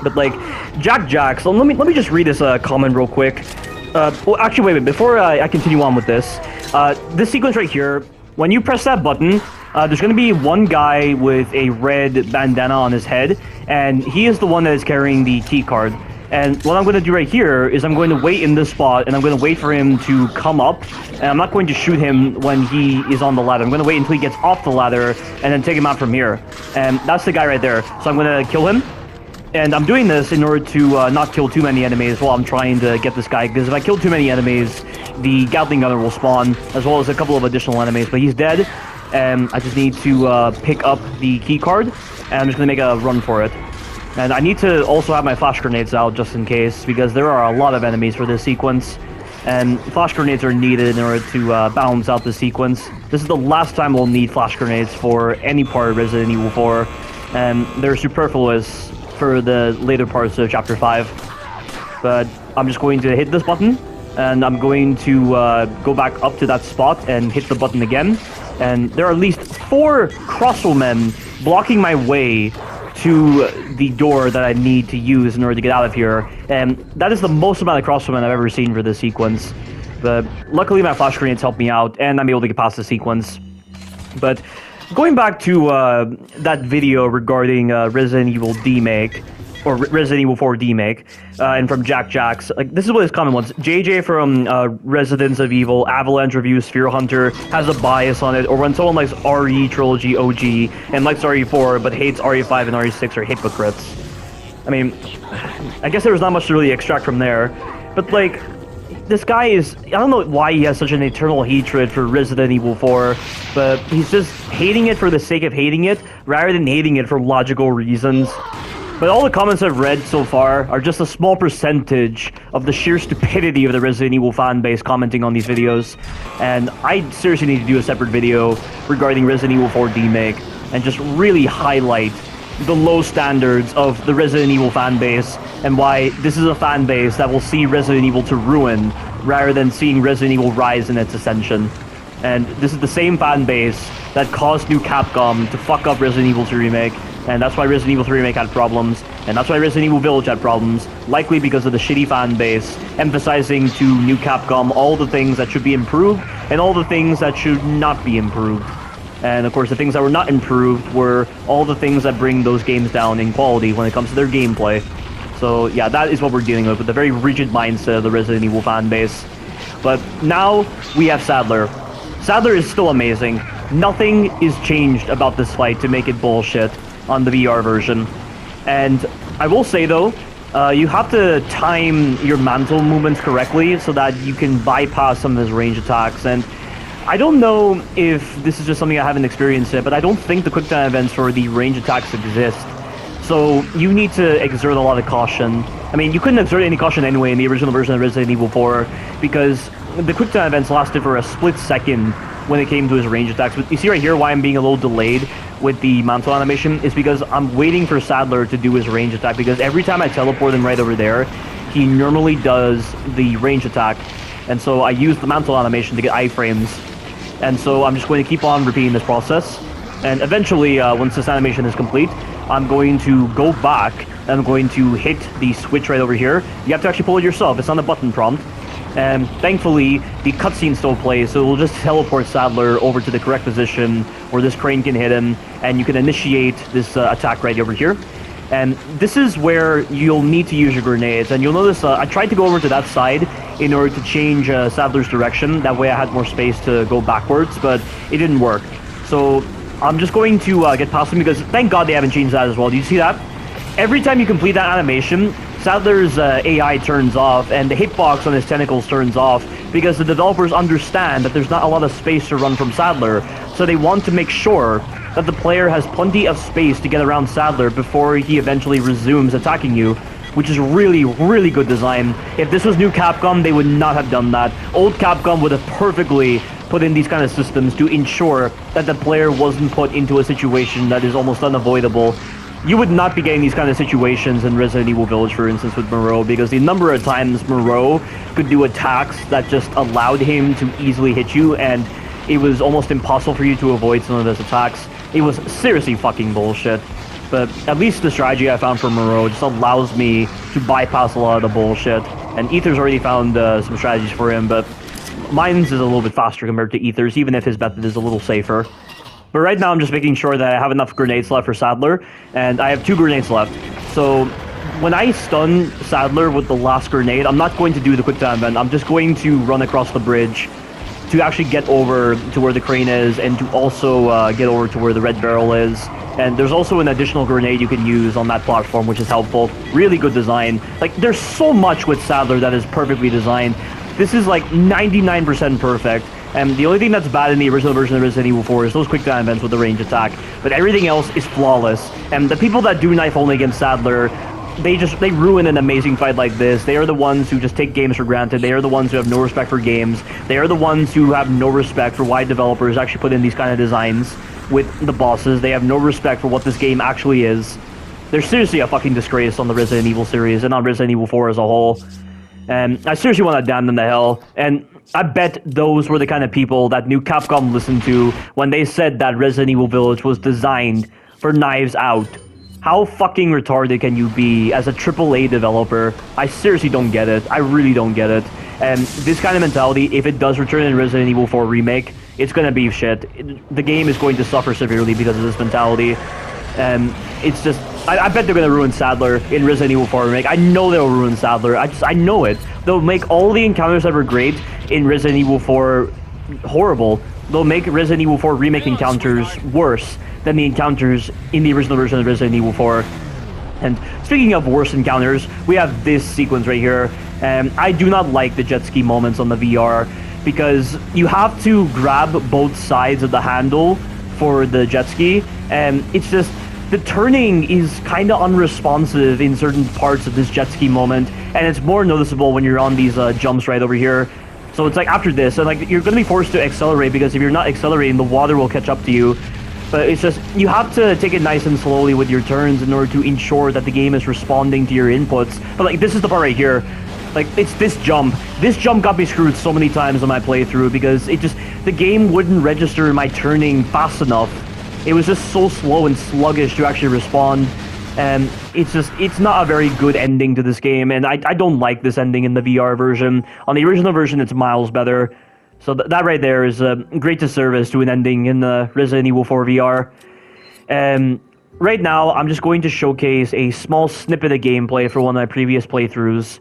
But like, Jack Jax, let me just read this comment real quick. Well, actually, wait, before I continue on with this sequence right here, when you press that button, there's going to be one guy with a red bandana on his head, and he is the one that is carrying the key card. And what I'm going to do right here is I'm going to wait in this spot, and I'm going to wait for him to come up, and I'm not going to shoot him when he is on the ladder. I'm going to wait until he gets off the ladder, and then take him out from here. And that's the guy right there. So I'm going to kill him. And I'm doing this in order to not kill too many enemies while I'm trying to get this guy, because if I kill too many enemies, the Gatling Gunner will spawn, as well as a couple of additional enemies. But he's dead, and I just need to pick up the key card, and I'm just going to make a run for it. And I need to also have my flash grenades out just in case, because there are a lot of enemies for this sequence, and flash grenades are needed in order to balance out the sequence. This is the last time we'll need flash grenades for any part of Resident Evil 4, and they're superfluous for the later parts of Chapter 5. But I'm just going to hit this button, and I'm going to go back up to that spot and hit the button again. And there are at least 4 Krauser men blocking my way to the door that I need to use in order to get out of here. And that is the most amount of Krauser men I've ever seen for this sequence. But luckily my flash grenades helped me out, and I'm able to get past the sequence. But going back to that video regarding Resident Evil Demake, or Resident Evil 4 Demake, and from Jack Jacks, like, this is what his comment was. JJ from Residents of Evil, Avalanche Reviews, Sphere Hunter has a bias on it, or when someone likes RE Trilogy OG and likes RE4 but hates RE5 and RE6 are hypocrites. I mean, I guess there was not much to really extract from there, but like, this guy is, I don't know why he has such an eternal hatred for Resident Evil 4, but he's just hating it for the sake of hating it, rather than hating it for logical reasons. But all the comments I've read so far are just a small percentage of the sheer stupidity of the Resident Evil fan base commenting on these videos. And I seriously need to do a separate video regarding Resident Evil 4 Demake, and just really highlight the low standards of the Resident Evil fan base, and why this is a fan base that will see Resident Evil to ruin rather than seeing Resident Evil rise in its ascension. And this is the same fan base that caused new Capcom to fuck up Resident Evil 2 Remake, and that's why Resident Evil 3 Remake had problems, and that's why Resident Evil Village had problems, likely because of the shitty fan base emphasizing to new Capcom all the things that should be improved and all the things that should not be improved. And of course, the things that were not improved were all the things that bring those games down in quality when it comes to their gameplay. So yeah, that is what we're dealing with the very rigid mindset of the Resident Evil fan base. But now we have Sadler. Sadler is still amazing. Nothing is changed about this fight to make it bullshit on the VR version. And I will say though, you have to time your mantle movements correctly so that you can bypass some of his range attacks. And I don't know if this is just something I haven't experienced yet, but I don't think the quick time events for the range attacks exist. So you need to exert a lot of caution. I mean, you couldn't exert any caution anyway in the original version of Resident Evil 4, because the quick time events lasted for a split second when it came to his range attacks. But you see right here why I'm being a little delayed with the mantle animation is because I'm waiting for Sadler to do his range attack, because every time I teleport him right over there, he normally does the range attack. And so I use the mantle animation to get iframes. And so I'm just going to keep on repeating this process. And eventually, once this animation is complete, I'm going to go back and I'm going to hit the switch right over here. You have to actually pull it yourself. It's on the button prompt. And thankfully, the cutscene still plays, so we'll just teleport Sadler over to the correct position where this crane can hit him, and you can initiate this attack right over here. And this is where you'll need to use your grenades. And you'll notice I tried to go over to that side in order to change Sadler's direction. That way I had more space to go backwards, but it didn't work. So I'm just going to get past him, because thank God they haven't changed that as well. Do you see that? Every time you complete that animation, Sadler's AI turns off, and the hitbox on his tentacles turns off, because the developers understand that there's not a lot of space to run from Sadler, so they want to make sure that the player has plenty of space to get around Sadler before he eventually resumes attacking you, which is really, really good design. If this was new Capcom, they would not have done that. Old Capcom would have perfectly put in these kind of systems to ensure that the player wasn't put into a situation that is almost unavoidable. You would not be getting these kind of situations in Resident Evil Village, for instance, with Moreau, because the number of times Moreau could do attacks that just allowed him to easily hit you, and it was almost impossible for you to avoid some of those attacks. It was seriously fucking bullshit. But at least the strategy I found for Moreau just allows me to bypass a lot of the bullshit. And Ether's already found some strategies for him, but mine's is a little bit faster compared to Ether's, even if his method is a little safer. But right now I'm just making sure that I have enough grenades left for Sadler, and I have 2 grenades left. So when I stun Sadler with the last grenade, I'm not going to do the quick time event. I'm just going to run across the bridge to actually get over to where the crane is, and to also get over to where the red barrel is. And there's also an additional grenade you can use on that platform, which is helpful. Really good design. Like, there's so much with Sadler that is perfectly designed. This is like 99% perfect. And the only thing that's bad in the original version of Resident Evil 4 is those quick time events with the range attack. But everything else is flawless. And the people that do knife only against Sadler, they ruin an amazing fight like this. They are the ones who just take games for granted. They are the ones who have no respect for games. They are the ones who have no respect for why developers actually put in these kind of designs with the bosses. They have no respect for what this game actually is. They're seriously a fucking disgrace on the Resident Evil series and on Resident Evil 4 as a whole. And I seriously want to damn them to hell. And I bet those were the kind of people that New Capcom listened to when they said that Resident Evil Village was designed for Knives Out. How fucking retarded can you be as a AAA developer? I seriously don't get it. I really don't get it. And this kind of mentality, if it does return in Resident Evil 4 Remake, it's gonna be shit. The game is going to suffer severely because of this mentality. And it's just, I bet they're gonna ruin Sadler in Resident Evil 4 Remake. I know they'll ruin Sadler. I know it. They'll make all the encounters that were great in Resident Evil 4 horrible. They'll make Resident Evil 4 Remake encounters worse than the encounters in the original version of Resident Evil 4. And speaking of worse encounters, we have this sequence right here. I do not like the jet ski moments on the VR because you have to grab both sides of the handle for the jet ski, and it's just, the turning is kind of unresponsive in certain parts of this jet ski moment, and it's more noticeable when you're on these jumps right over here. So it's like after this, and like you're going to be forced to accelerate, because if you're not accelerating, the water will catch up to you. But it's just, you have to take it nice and slowly with your turns in order to ensure that the game is responding to your inputs. But like, this is the part right here. Like, it's this jump. This jump got me screwed so many times on my playthrough because it just, the game wouldn't register my turning fast enough. It was just so slow and sluggish to actually respond. And it's just, it's not a very good ending to this game, and I don't like this ending in the VR version. On the original version, it's miles better. So that right there is a great disservice to an ending in the Resident Evil 4 VR. And right now, I'm just going to showcase a small snippet of gameplay for one of my previous playthroughs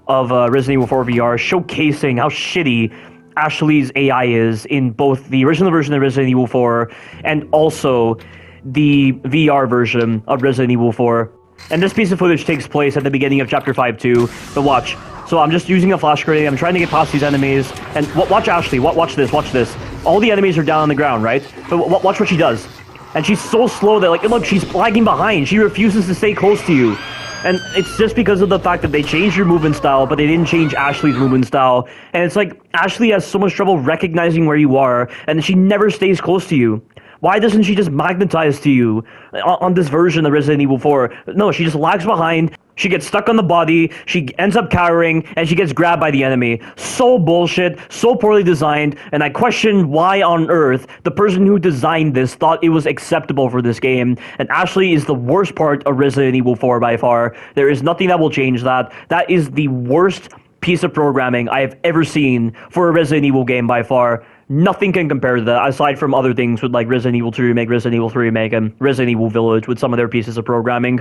of Resident Evil 4 VR, showcasing how shitty Ashley's AI is in both the original version of Resident Evil 4 and also the VR version of Resident Evil 4. And this piece of footage takes place at the beginning of Chapter 5 too, but watch. So I'm just using a flash grenade, I'm trying to get past these enemies, and watch Ashley, watch this. All the enemies are down on the ground, right? But watch what she does. And she's so slow that, like, look, she's lagging behind. She refuses to stay close to you. And it's just because of the fact that they changed your movement style, but they didn't change Ashley's movement style. And it's like, Ashley has so much trouble recognizing where you are, and she never stays close to you. Why doesn't she just magnetize to you on this version of Resident Evil 4? No, she just lags behind, she gets stuck on the body, she ends up cowering, and she gets grabbed by the enemy. So bullshit, so poorly designed, and I question why on earth the person who designed this thought it was acceptable for this game. And Ashley is the worst part of Resident Evil 4 by far. There is nothing that will change that. That is the worst piece of programming I have ever seen for a Resident Evil game by far. Nothing can compare to that, aside from other things with like Resident Evil 2 Remake, Resident Evil 3 Remake, and Resident Evil Village with some of their pieces of programming.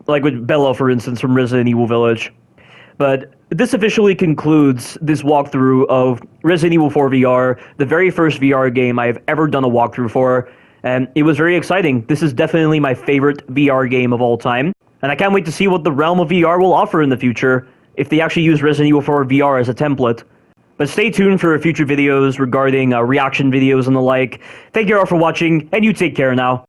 Like with Bella, for instance, from Resident Evil Village. But this officially concludes this walkthrough of Resident Evil 4 VR, the very first VR game I've ever done a walkthrough for, and it was very exciting. This is definitely my favorite VR game of all time, and I can't wait to see what the realm of VR will offer in the future, if they actually use Resident Evil 4 VR as a template. But stay tuned for future videos regarding reaction videos and the like. Thank you all for watching, and you take care now.